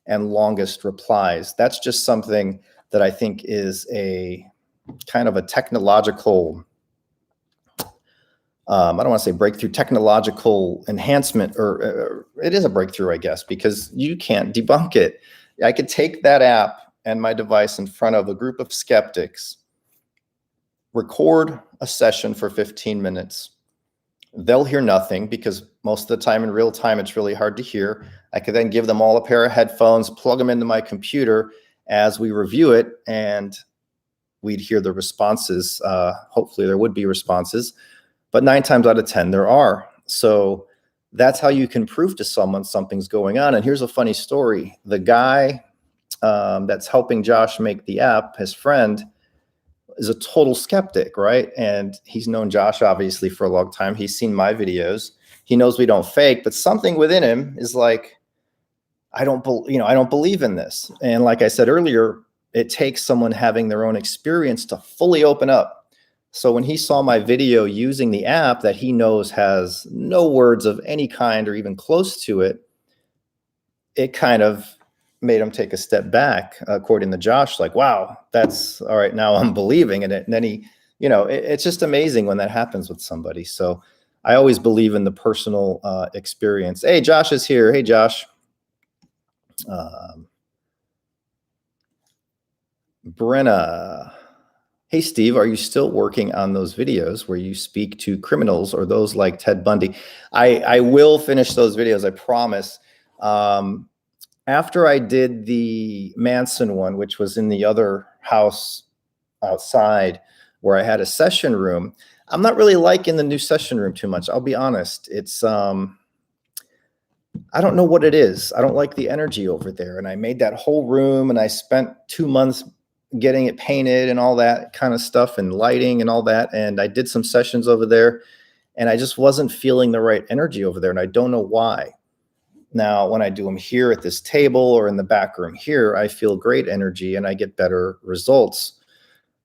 longest replies. That's just something that I think is a kind of a technological, I don't want to say breakthrough, technological enhancement, or it is a breakthrough, I guess, because you can't debunk it. I could take that app and my device in front of a group of skeptics, record a session for 15 minutes. They'll hear nothing because most of the time in real time, it's really hard to hear. I could then give them all a pair of headphones, plug them into my computer as we review it, and we'd hear the responses. Hopefully there would be responses, but 9 times out of 10, there are. So that's how you can prove to someone something's going on. And here's a funny story. The guy that's helping Josh make the app, his friend, is a total skeptic, right? And he's known Josh obviously for a long time. He's seen my videos. He knows we don't fake, but something within him is like, I don't believe in this. And like I said earlier, it takes someone having their own experience to fully open up. So when he saw my video using the app that he knows has no words of any kind or even close to it, it kind of made him take a step back, according to Josh, like, wow, that's all right. Now I'm believing in it. And then it's just amazing when that happens with somebody. So I always believe in the personal experience. Hey, Josh is here. Hey, Josh. Brenna. Hey, Steve, are you still working on those videos where you speak to criminals or those like Ted Bundy? I will finish those videos, I promise. After I did the Manson one, which was in the other house outside where I had a session room, I'm not really liking the new session room too much. I'll be honest. It's, I don't know what it is. I don't like the energy over there. And I made that whole room and I spent 2 months getting it painted and all that kind of stuff and lighting and all that. And I did some sessions over there and I just wasn't feeling the right energy over there. And I don't know why. Now, when I do them here at this table or in the back room here, I feel great energy and I get better results.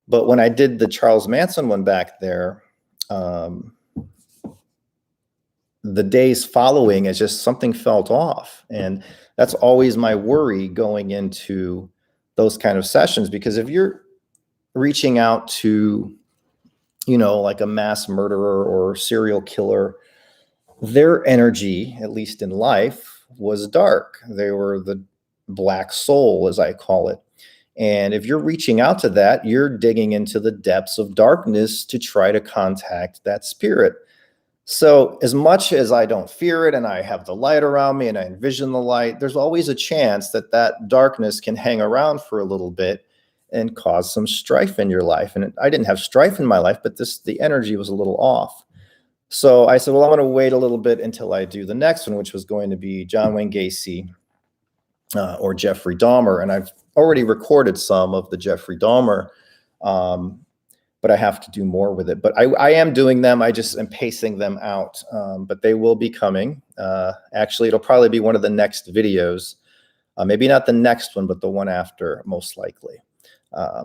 But when I did the Charles Manson one back there, the days following, it's just something felt off. And that's always my worry going into those kind of sessions, because if you're reaching out to, like a mass murderer or serial killer, their energy, at least in life, was dark. They were the black soul, as I call it. And if you're reaching out to that, you're digging into the depths of darkness to try to contact that spirit. So as much as I don't fear it and I have the light around me and I envision the light, there's always a chance that that darkness can hang around for a little bit and cause some strife in your life. And I didn't have strife in my life, but the energy was a little off. So I said, well, I'm going to wait a little bit until I do the next one, which was going to be John Wayne Gacy or Jeffrey Dahmer. And I've already recorded some of the Jeffrey Dahmer, but I have to do more with it. But I am doing them. I just am pacing them out, but they will be coming. Actually, it'll probably be one of the next videos. Maybe not the next one, but the one after, most likely.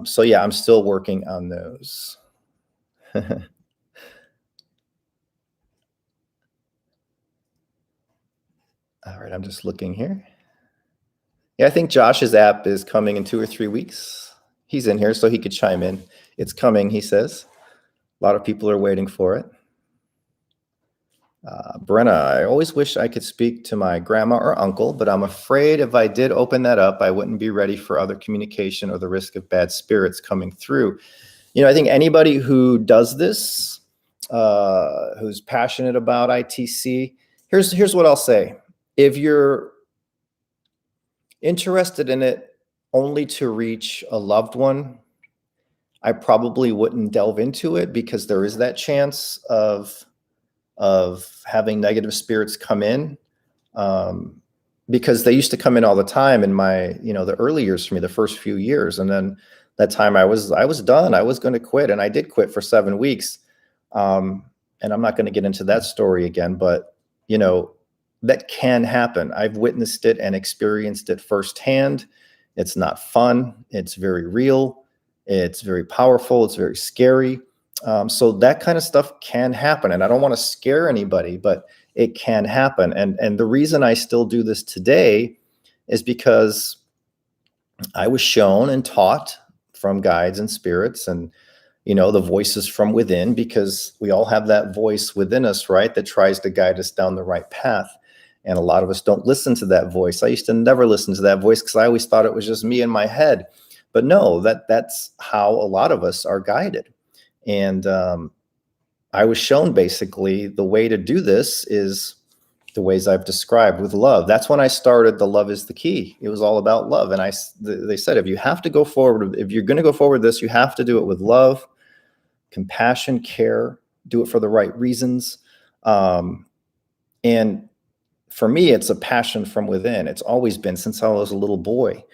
So yeah, I'm still working on those. All right, I'm just looking here. Yeah, I think Josh's app is coming in 2 or 3 weeks. He's in here, so he could chime in. It's coming, he says. A lot of people are waiting for it. Brenna, I always wish I could speak to my grandma or uncle, but I'm afraid if I did open that up, I wouldn't be ready for other communication or the risk of bad spirits coming through. I think anybody who does this, who's passionate about ITC, here's what I'll say. If you're interested in it only to reach a loved one, I probably wouldn't delve into it, because there is that chance of having negative spirits come in, because they used to come in all the time in my, the early years for me, the first few years. And then that time I was done. I was going to quit, and I did quit for 7 weeks. And I'm not going to get into that story again, but that can happen. I've witnessed it and experienced it firsthand. It's not fun. It's very real. It's very powerful. It's very scary. So that kind of stuff can happen, and I don't want to scare anybody, but it can happen. And the reason I still do this today is because I was shown and taught from guides and spirits and, the voices from within, because we all have that voice within us, right, that tries to guide us down the right path. And a lot of us don't listen to that voice. I used to never listen to that voice because I always thought it was just me in my head. But no, that's how a lot of us are guided. And I was shown basically the way to do this is the ways I've described, with love. That's when I started the Love is the Key. It was all about love. And they said, if you have to go forward, if you're going to go forward with this, you have to do it with love, compassion, care, do it for the right reasons. And for me, it's a passion from within. It's always been since I was a little boy.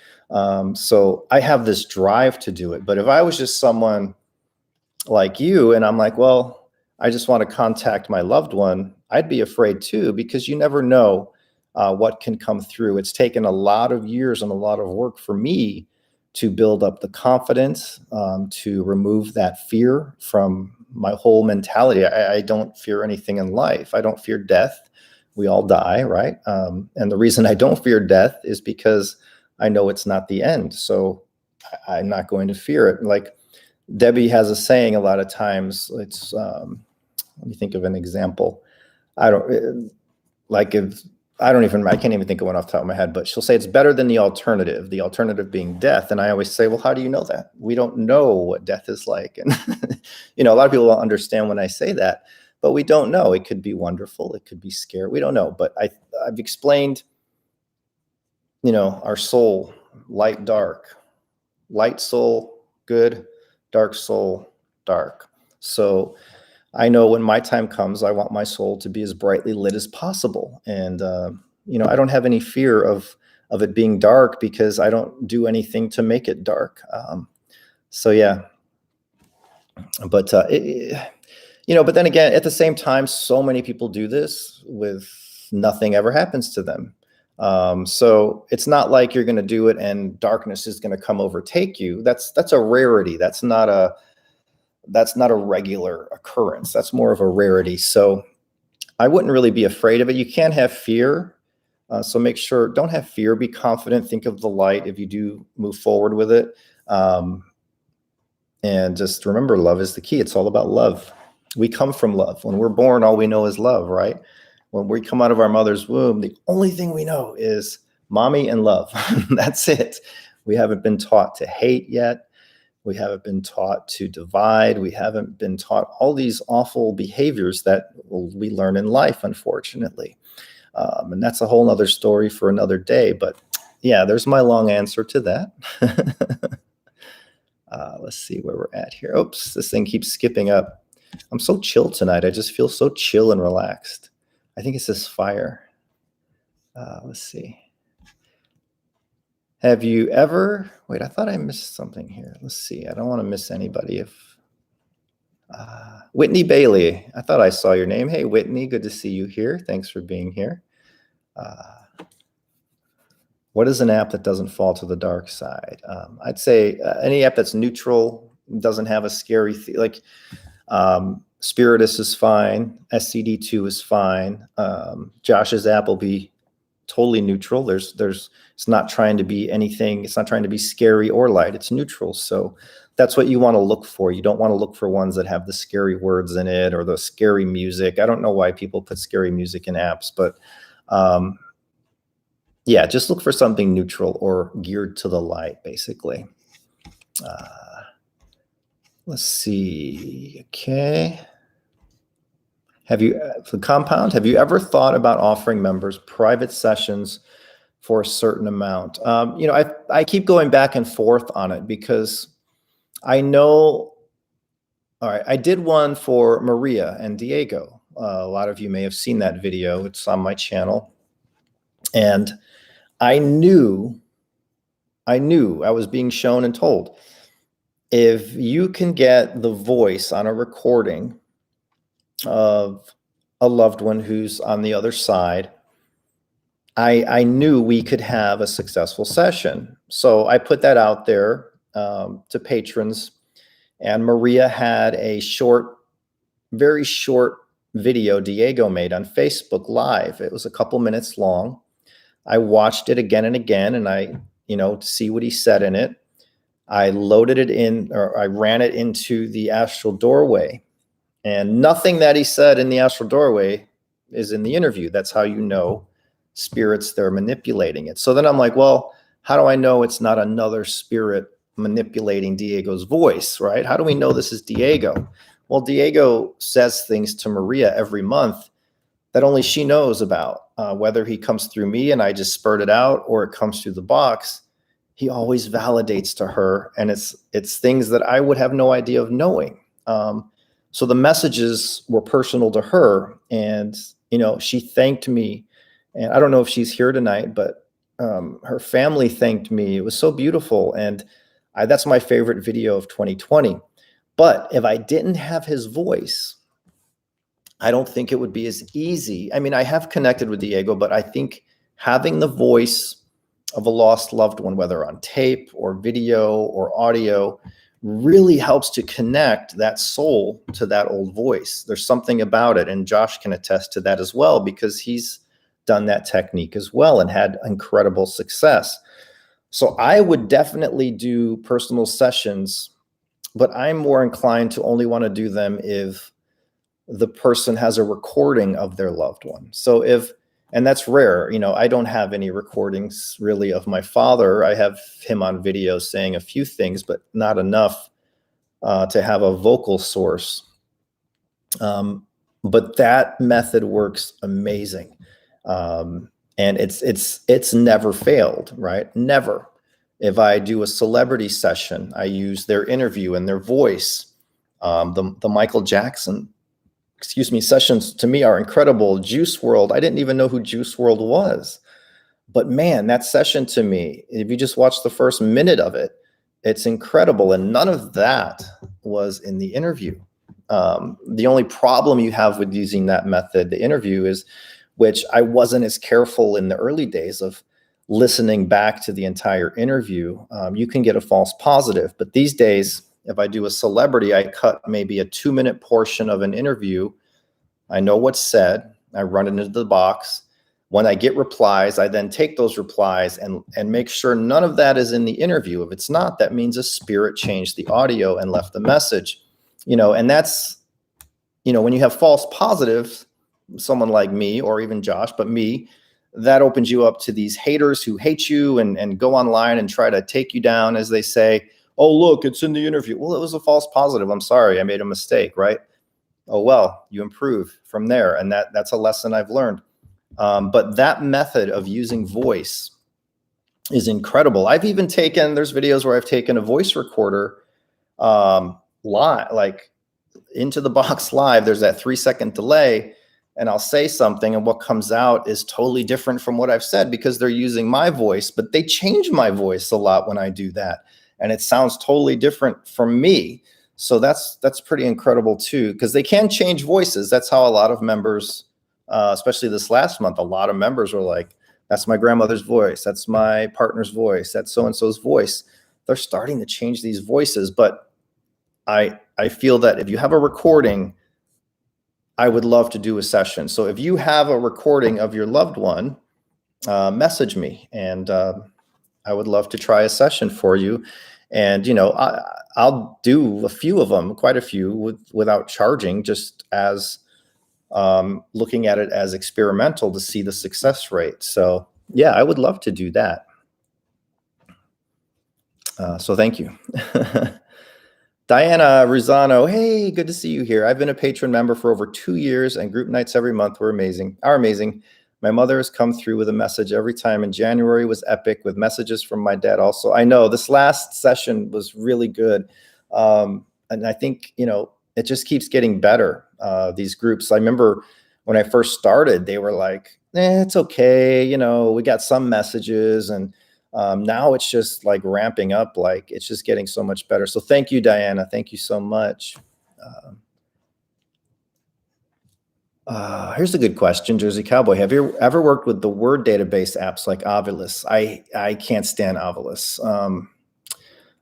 So I have this drive to do it. But if I was just someone like you, and I'm like, well, I just want to contact my loved one, I'd be afraid too, because you never know what can come through. It's taken a lot of years and a lot of work for me to build up the confidence, to remove that fear from my whole mentality. I don't fear anything in life. I don't fear death. We all die, right? And the reason I don't fear death is because I know it's not the end. So I'm not going to fear it. Like Debbie has a saying a lot of times. It's let me think of an example. I can't even think of one off the top of my head, but she'll say it's better than the alternative being death. And I always say, well, how do you know that? We don't know what death is like. And, a lot of people don't understand when I say that, but we don't know. It could be wonderful. It could be scary. We don't know. But I've explained, our soul, light, dark, light soul, good, dark soul, dark. So I know when my time comes, I want my soul to be as brightly lit as possible. And, I don't have any fear of it being dark, because I don't do anything to make it dark. So yeah, but, but then again, at the same time, so many people do this with nothing ever happens to them. So it's not like you're going to do it and darkness is going to come overtake you. That's a rarity. That's not a regular occurrence. That's more of a rarity. So I wouldn't really be afraid of it. You can have fear. So make sure, don't have fear, be confident, think of the light if you do move forward with it. And just remember, love is the key. It's all about love. We come from love. When we're born, all we know is love, right? When we come out of our mother's womb, the only thing we know is mommy and love. That's it. We haven't been taught to hate yet. We haven't been taught to divide. We haven't been taught all these awful behaviors that we learn in life, unfortunately. And that's a whole nother story for another day. But yeah, there's my long answer to that. Let's see where we're at here. Oops, this thing keeps skipping up. I'm so chill tonight. I just feel so chill and relaxed. I think it's this fire. Let's see. Have you ever, wait, I thought I missed something here. Let's see. I don't want to miss anybody. Whitney Bailey, I thought I saw your name. Hey, Whitney, good to see you here. Thanks for being here. What is an app that doesn't fall to the dark side? I'd say any app that's neutral, doesn't have a scary, Spiritus is fine. SCD2 is fine. Josh's app will be totally neutral. It's not trying to be anything. It's not trying to be scary or light. It's neutral. So that's what you want to look for. You don't want to look for ones that have the scary words in it or the scary music. I don't know why people put scary music in apps, but yeah, just look for something neutral or geared to the light, basically. Let's see. Okay. For Compound, have you ever thought about offering members private sessions for a certain amount? I keep going back and forth on it because I know, all right, I did one for Maria and Diego. A lot of you may have seen that video. It's on my channel. And I knew I was being shown and told, if you can get the voice on a recording of a loved one who's on the other side, I knew we could have a successful session. So I put that out there to patrons, and Maria had a very short video Diego made on Facebook Live. It was a couple minutes long. I watched it again and again, and to see what he said in it. I loaded it in, or I ran it into the astral doorway, and nothing that he said in the astral doorway is in the interview. That's how you know spirits, they're manipulating it. So then I'm like, well, how do I know it's not another spirit manipulating Diego's voice, right? How do we know this is Diego? Well, Diego says things to Maria every month that only she knows about, whether he comes through me and I just spurt it out or it comes through the box. He always validates to her, and it's things that I would have no idea of knowing. So the messages were personal to her, and she thanked me. And I don't know if she's here tonight, but her family thanked me. It was so beautiful, and that's my favorite video of 2020. But if I didn't have his voice, I don't think it would be as easy. I mean, I have connected with Diego, but I think having the voice of a lost loved one, whether on tape or video or audio, really helps to connect that soul to that old voice. There's something about it, and Josh can attest to that as well, because he's done that technique as well and had incredible success. So I would definitely do personal sessions, but I'm more inclined to only want to do them if the person has a recording of their loved one. So and that's rare. I don't have any recordings really of my father. I have him on video saying a few things, but not enough to have a vocal source. But that method works amazing. And it's never failed, right? Never. If I do a celebrity session, I use their interview and their voice. The Michael Jackson sessions to me are incredible. Juice WRLD, I didn't even know who Juice WRLD was. But man, that session to me, if you just watch the first minute of it, it's incredible. And none of that was in the interview. The only problem you have with using that method, the interview, is, which I wasn't as careful in the early days of listening back to the entire interview. You can get a false positive. But these days, if I do a celebrity, I cut maybe a 2-minute portion of an interview. I know what's said. I run it into the box. When I get replies, I then take those replies and make sure none of that is in the interview. If it's not, that means a spirit changed the audio and left the message. And that's, when you have false positives, someone like me or even Josh, but me, that opens you up to these haters who hate you and go online and try to take you down, as they say. Oh, look, it's in the interview. Well, it was a false positive. I'm sorry, I made a mistake, right? Oh, well, you improve from there. And that's a lesson I've learned. But that method of using voice is incredible. I've even there's videos where I've taken a voice recorder live, like into the box live. There's that 3-second delay, and I'll say something, and what comes out is totally different from what I've said, because they're using my voice, but they change my voice a lot when I do that. And it sounds totally different from me. So that's pretty incredible too, because they can change voices. That's how a lot of members, especially this last month, a lot of members were like, that's my grandmother's voice. That's my partner's voice. That's so-and-so's voice. They're starting to change these voices. But I feel that if you have a recording, I would love to do a session. So if you have a recording of your loved one, message me, and I would love to try a session for you. And I'll do a few of them, quite a few, without charging, just as looking at it as experimental to see the success rate. So yeah, I would love to do that. So thank you. Diana Rosano, hey, good to see you here. I've been a patron member for over 2 years, and group nights every month are amazing. My mother has come through with a message every time, and January was epic with messages from my dad also. I know this last session was really good. And I think, it just keeps getting better, these groups. I remember when I first started, they were like, it's okay. We got some messages, and now it's just like ramping up, like it's just getting so much better. So thank you, Diana. Thank you so much. Here's a good question, Jersey Cowboy. Have you ever worked with the word database apps like Ovilus? I can't stand Ovilus.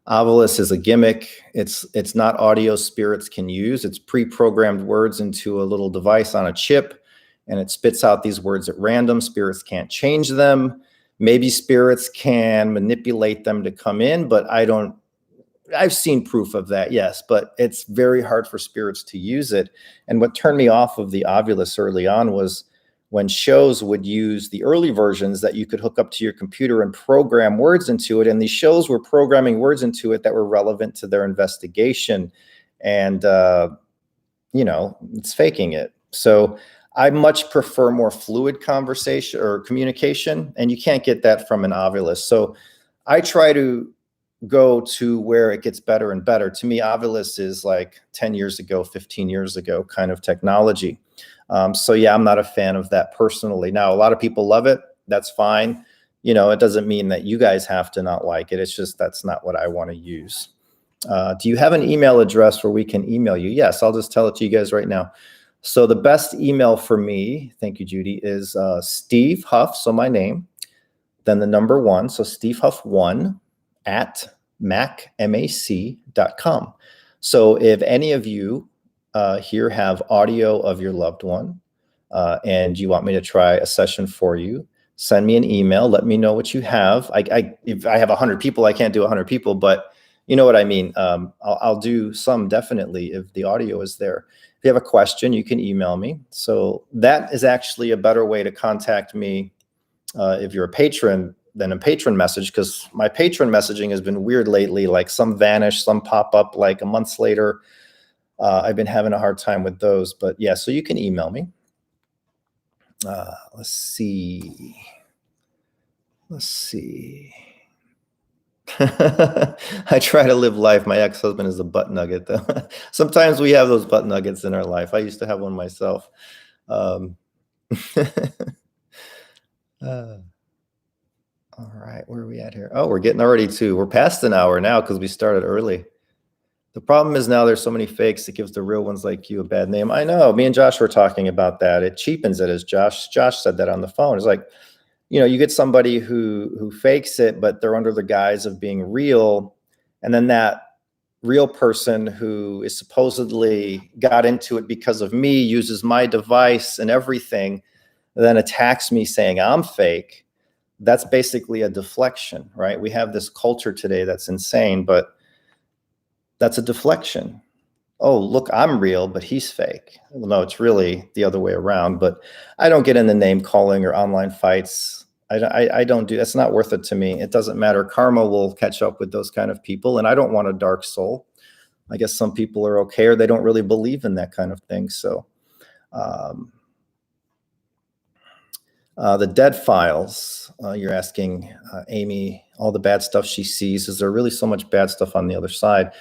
Ovilus is a gimmick. It's not audio spirits can use. It's pre-programmed words into a little device on a chip, and it spits out these words at random. Spirits can't change them. Maybe spirits can manipulate them to come in, but I've seen proof of that, yes, but it's very hard for spirits to use it. And what turned me off of the Ovilus early on was when shows would use the early versions that you could hook up to your computer and program words into it. And these shows were programming words into it that were relevant to their investigation. And, it's faking it. So I much prefer more fluid conversation or communication, and you can't get that from an Ovilus. So I try to go to where it gets better and better. To me, Ovilus is like 10 years ago, 15 years ago kind of technology. So yeah, I'm not a fan of that personally. Now, a lot of people love it. That's fine. It doesn't mean that you guys have to not like it. It's just that's not what I want to use. Do you have an email address where we can email you? Yes, I'll just tell it to you guys right now. So the best email for me, thank you, Judy, is Steve Huff, so my name, then the number 1, so Steve Huff 1 at macmac.com. So if any of you here have audio of your loved one and you want me to try a session for you, send me an email. Let me know what you have. If I have 100 people, I can't do 100 people, but you know what I mean. I'll do some definitely if the audio is there. If you have a question, you can email me. So that is actually a better way to contact me if you're a patron than a patron message, because my patron messaging has been weird lately. Like some vanish, some pop up like a month later. I've been having a hard time with those, but yeah, so you can email me. Let's see. I try to live life. My ex-husband is a butt nugget, though. Sometimes we have those butt nuggets in our life. I used to have one myself. All right, where are we at here? Oh, we're getting already we're past an hour now because we started early. The problem is now there's so many fakes, it gives the real ones like you a bad name. I know, me and Josh were talking about that. It cheapens it, as Josh said that on the phone. It's like, you get somebody who fakes it, but they're under the guise of being real. And then that real person who is supposedly got into it because of me, uses my device and everything, then attacks me saying I'm fake. That's basically a deflection, right? We have this culture today that's insane, but that's a deflection. Oh, look, I'm real, but he's fake. Well, no, it's really the other way around. But I don't get into name calling or online fights. I don't do, that's not worth it to me. It doesn't matter. Karma will catch up with those kind of people. And I don't want a dark soul. I guess some people are okay, or they don't really believe in that kind of thing. So the dead files, you're asking Amy, all the bad stuff she sees. Is there really so much bad stuff on the other side?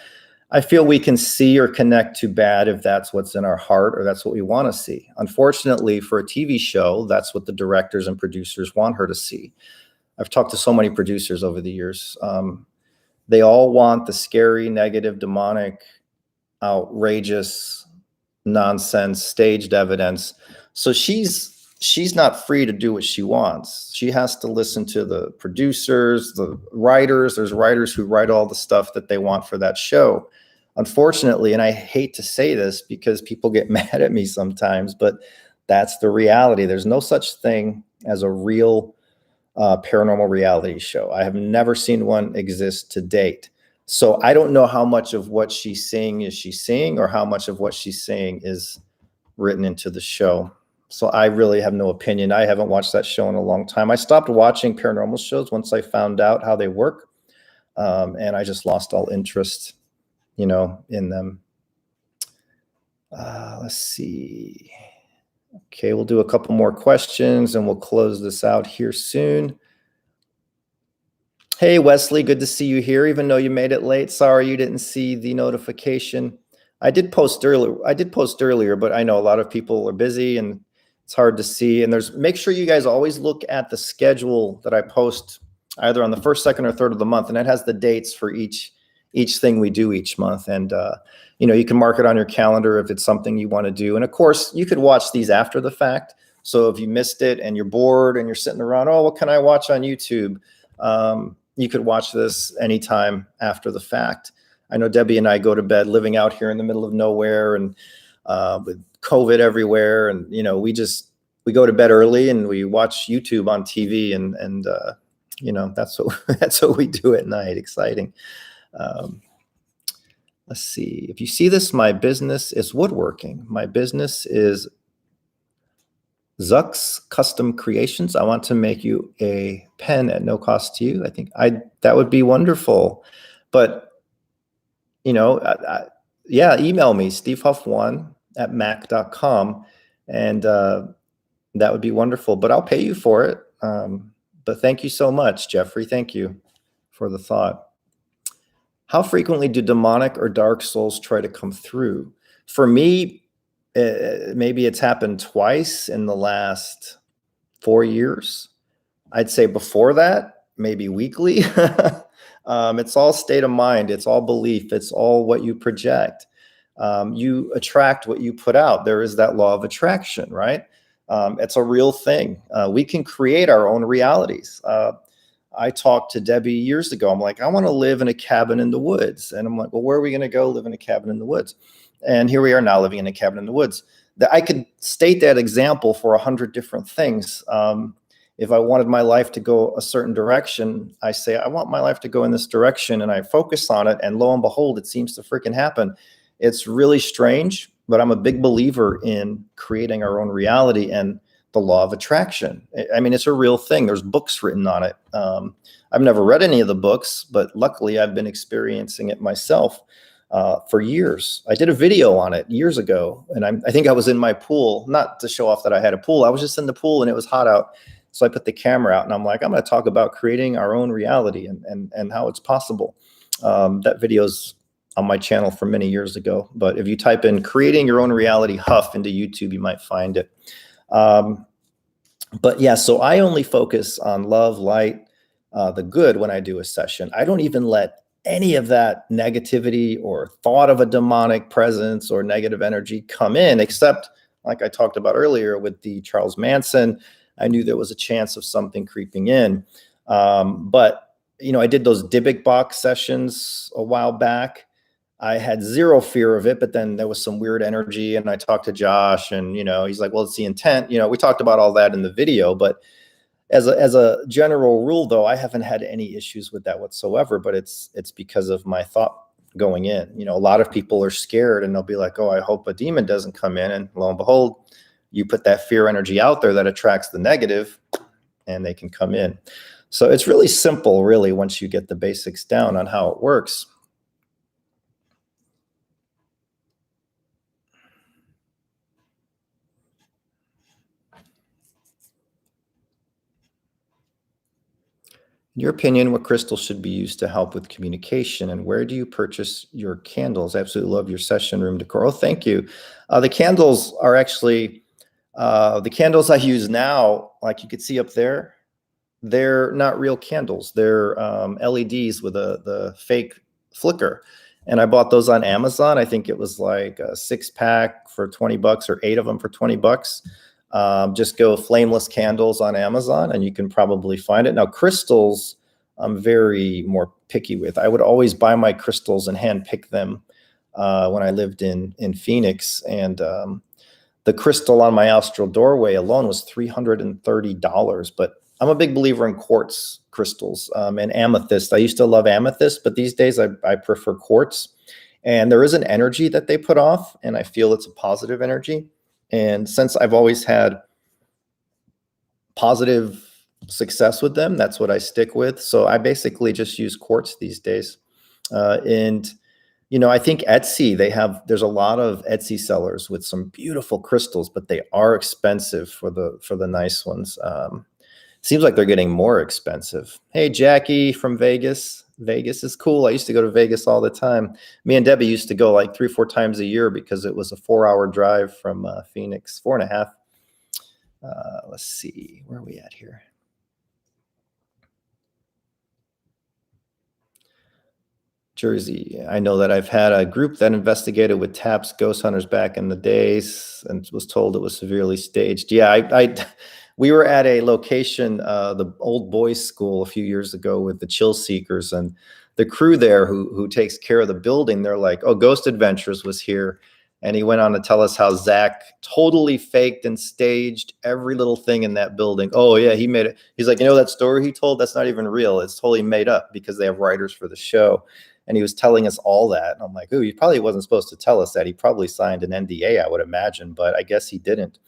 I feel we can see or connect to bad if that's what's in our heart or that's what we want to see. Unfortunately, for a TV show, that's what the directors and producers want her to see. I've talked to so many producers over the years. They all want the scary, negative, demonic, outrageous, nonsense, staged evidence. So she's not free to do what she wants. She has to listen to the producers, the writers. There's writers who write all the stuff that they want for that show. Unfortunately, and I hate to say this because people get mad at me sometimes, but that's the reality. There's no such thing as a real paranormal reality show. I have never seen one exist to date. So I don't know how much of what she's saying is she seeing, or how much of what she's saying is written into the show. So I really have no opinion. I haven't watched that show in a long time. I stopped watching paranormal shows once I found out how they work. And I just lost all interest, in them. Let's see. Okay, we'll do a couple more questions and we'll close this out here soon. Hey, Wesley, good to see you here, even though you made it late. Sorry you didn't see the notification. I did post earlier, but I know a lot of people are busy and it's hard to see. And make sure you guys always look at the schedule that I post either on the first, second, or third of the month. And it has the dates for each thing we do each month. And, you can mark it on your calendar if it's something you want to do. And of course, you could watch these after the fact. So if you missed it and you're bored and you're sitting around, oh, what can I watch on YouTube? You could watch this anytime after the fact. I know Debbie and I go to bed living out here in the middle of nowhere and with COVID everywhere. And, we go to bed early and we watch YouTube on TV and that's what we do at night. Exciting. Let's see. If you see this, my business is woodworking. My business is Zuck's Custom Creations. I want to make you a pen at no cost to you. I think that would be wonderful. But, email me, stevehuff1@mac.com, and that would be wonderful. But I'll pay you for it. But thank you so much, Jeffrey. Thank you for the thought. How frequently do demonic or dark souls try to come through? For me, maybe it's happened twice in the last 4 years. I'd say before that, maybe weekly. It's all state of mind. It's all belief. It's all what you project. You attract what you put out. There is that law of attraction, right? It's a real thing. We can create our own realities. I talked to Debbie years ago. I'm like, I want to live in a cabin in the woods. And I'm like, well, where are we going to go live in a cabin in the woods? And here we are now living in a cabin in the woods. I could state that example for 100 different things. If I wanted my life to go a certain direction, I say, I want my life to go in this direction, and I focus on it. And lo and behold, it seems to freaking happen. It's really strange, but I'm a big believer in creating our own reality and the law of attraction. I mean, it's a real thing. There's books written on it. I've never read any of the books, but luckily I've been experiencing it myself for years. I did a video on it years ago, and I think I was in my pool, not to show off that I had a pool. I was just in the pool and it was hot out. So I put the camera out and I'm like, I'm going to talk about creating our own reality and how it's possible. That video's on my channel from many years ago. But if you type in creating your own reality Huff into YouTube, you might find it. But yeah, so I only focus on love, light, the good when I do a session. I don't even let any of that negativity or thought of a demonic presence or negative energy come in, except like I talked about earlier with the Charles Manson. I knew there was a chance of something creeping in. But, I did those Dybbuk box sessions a while back. I had zero fear of it, but then there was some weird energy, and I talked to Josh, and, he's like, well, it's the intent. We talked about all that in the video, but as a general rule, though, I haven't had any issues with that whatsoever, but it's because of my thought going in. A lot of people are scared and they'll be like, oh, I hope a demon doesn't come in. And lo and behold, you put that fear energy out there that attracts the negative and they can come in. So it's really simple, really, once you get the basics down on how it works. In your opinion, what crystals should be used to help with communication, and where do you purchase your candles? I absolutely love your session room decor. Oh, thank you. The candles are actually, the candles I use now, like you could see up there, they're not real candles. They're LEDs with the fake flicker. And I bought those on Amazon. I think it was like a 6-pack for $20 or 8 of them for $20. Just go flameless candles on Amazon and you can probably find it. Now, crystals, I'm very more picky with. I would always buy my crystals and hand pick them when I lived in Phoenix. And the crystal on my astral doorway alone was $330. But I'm a big believer in quartz crystals and amethyst. I used to love amethyst, but these days I prefer quartz. And there is an energy that they put off, and I feel it's a positive energy. And since I've always had positive success with them, that's what I stick with. So I basically just use quartz these days. And I think Etsy, there's a lot of Etsy sellers with some beautiful crystals, but they are expensive for the nice ones. Seems like they're getting more expensive. Hey, Jackie from Vegas. Vegas is cool. I used to go to Vegas all the time. Me and Debbie used to go like 3-4 times a year because it was a 4-hour drive from Phoenix, 4.5. Let's see, where are we at here? Jersey. I know that I've had a group that investigated with TAPS ghost hunters back in the days and was told it was severely staged. Yeah, we were at a location, the old boys school a few years ago with the Chill Seekers, and the crew there who takes care of the building, they're like, oh, Ghost Adventures was here. And he went on to tell us how Zach totally faked and staged every little thing in that building. Oh yeah, he made it. He's like, that story he told, that's not even real. It's totally made up because they have writers for the show. And he was telling us all that. And I'm like, ooh, he probably wasn't supposed to tell us that. He probably signed an NDA, I would imagine, but I guess he didn't.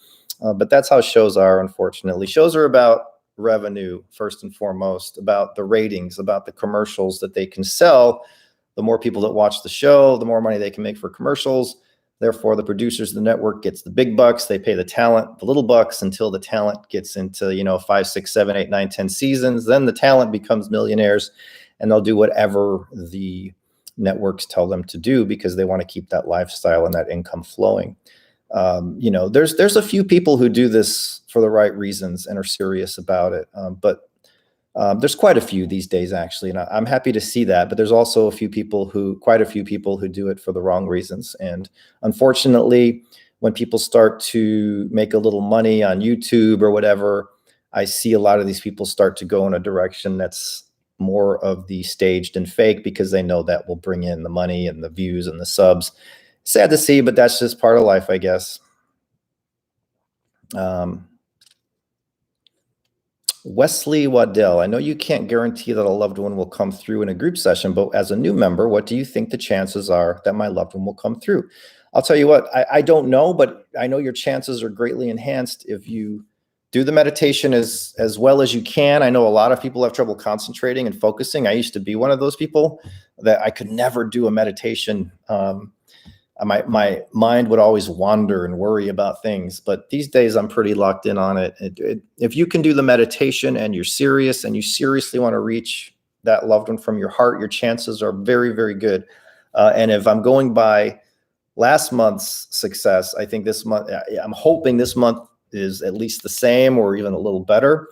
But that's how shows are, unfortunately. Shows are about revenue, first and foremost, about the ratings, about the commercials that they can sell. The more people that watch the show, the more money they can make for commercials. Therefore, the producers of the network gets the big bucks. They pay the talent the little bucks until the talent gets into 5, 6, 7, 8, 9, 10 seasons. Then the talent becomes millionaires, and they'll do whatever the networks tell them to do because they want to keep that lifestyle and that income flowing. There's a few people who do this for the right reasons and are serious about it, but there's quite a few these days, actually, and I'm happy to see that. But there's also quite a few people who do it for the wrong reasons. And unfortunately, when people start to make a little money on YouTube or whatever, I see a lot of these people start to go in a direction that's more of the staged and fake because they know that will bring in the money and the views and the subs. Sad to see, but that's just part of life, I guess. Wesley Waddell, I know you can't guarantee that a loved one will come through in a group session, but as a new member, what do you think the chances are that my loved one will come through? I'll tell you what, I don't know, but I know your chances are greatly enhanced if you do the meditation as well as you can. I know a lot of people have trouble concentrating and focusing. I used to be one of those people that I could never do a meditation. My mind would always wander and worry about things, but these days I'm pretty locked in on it. If you can do the meditation and you're serious and you seriously want to reach that loved one from your heart, your chances are very, very good. And if I'm going by last month's success, I think this month, I'm hoping this month is at least the same or even a little better.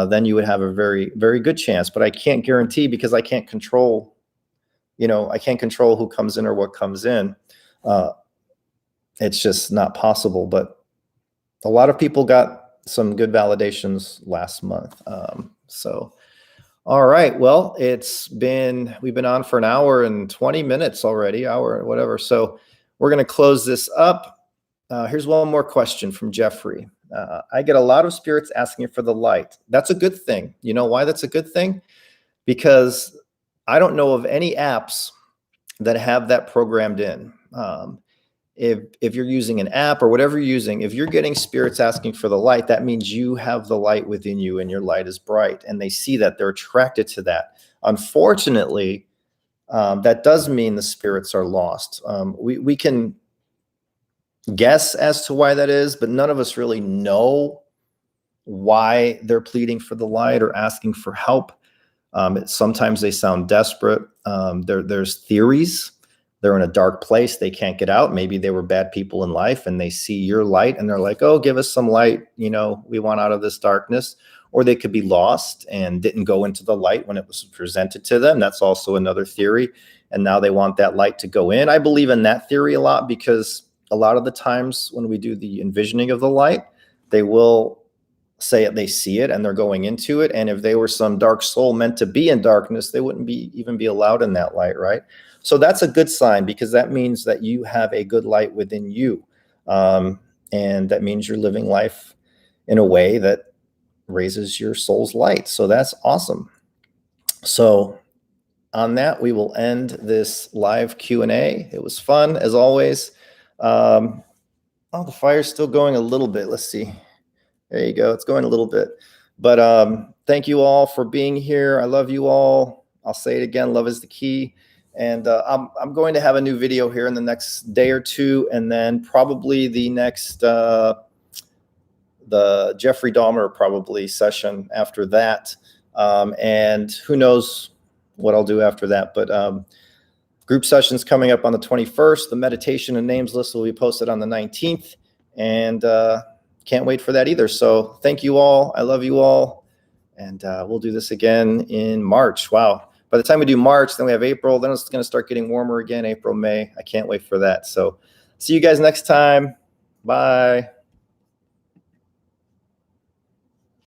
Then you would have a very, very good chance, but I can't guarantee because I can't control, I can't control who comes in or what comes in. It's just not possible, but a lot of people got some good validations last month. All right. Well, we've been on for an hour and 20 minutes already, hour, whatever. So we're going to close this up. Here's one more question from Jeffrey. I get a lot of spirits asking for the light. That's a good thing. You know why that's a good thing? Because I don't know of any apps that have that programmed in. If you're using an app or whatever you're using, if you're getting spirits asking for the light, that means you have the light within you and your light is bright, and they see that, they're attracted to that. Unfortunately, that does mean the spirits are lost. We can guess as to why that is, but none of us really know why they're pleading for the light or asking for help. Sometimes they sound desperate. There's theories. They're in a dark place. They can't get out. Maybe they were bad people in life and they see your light and they're like, oh, give us some light. We want out of this darkness. Or they could be lost and didn't go into the light when it was presented to them. That's also another theory. And now they want that light to go in. I believe in that theory a lot because a lot of the times when we do the envisioning of the light, they will say they see it and they're going into it. And if they were some dark soul meant to be in darkness, they wouldn't even be allowed in that light, right? So that's a good sign because that means that you have a good light within you. And that means you're living life in a way that raises your soul's light. So that's awesome. So on that, we will end this live Q&A. It was fun, as always. Oh, the fire's still going a little bit. Let's see. There you go. It's going a little bit. But thank you all for being here. I love you all. I'll say it again. Love is the key. And I'm going to have a new video here in the next day or two, and then probably the next the Jeffrey Dahmer probably session after that. And who knows what I'll do after that. But group sessions coming up on the 21st. The meditation and names list will be posted on the 19th. And can't wait for that either. So thank you all. I love you all. And we'll do this again in March. Wow. By the time we do March, then we have April. Then it's going to start getting warmer again, April, May. I can't wait for that. So see you guys next time. Bye.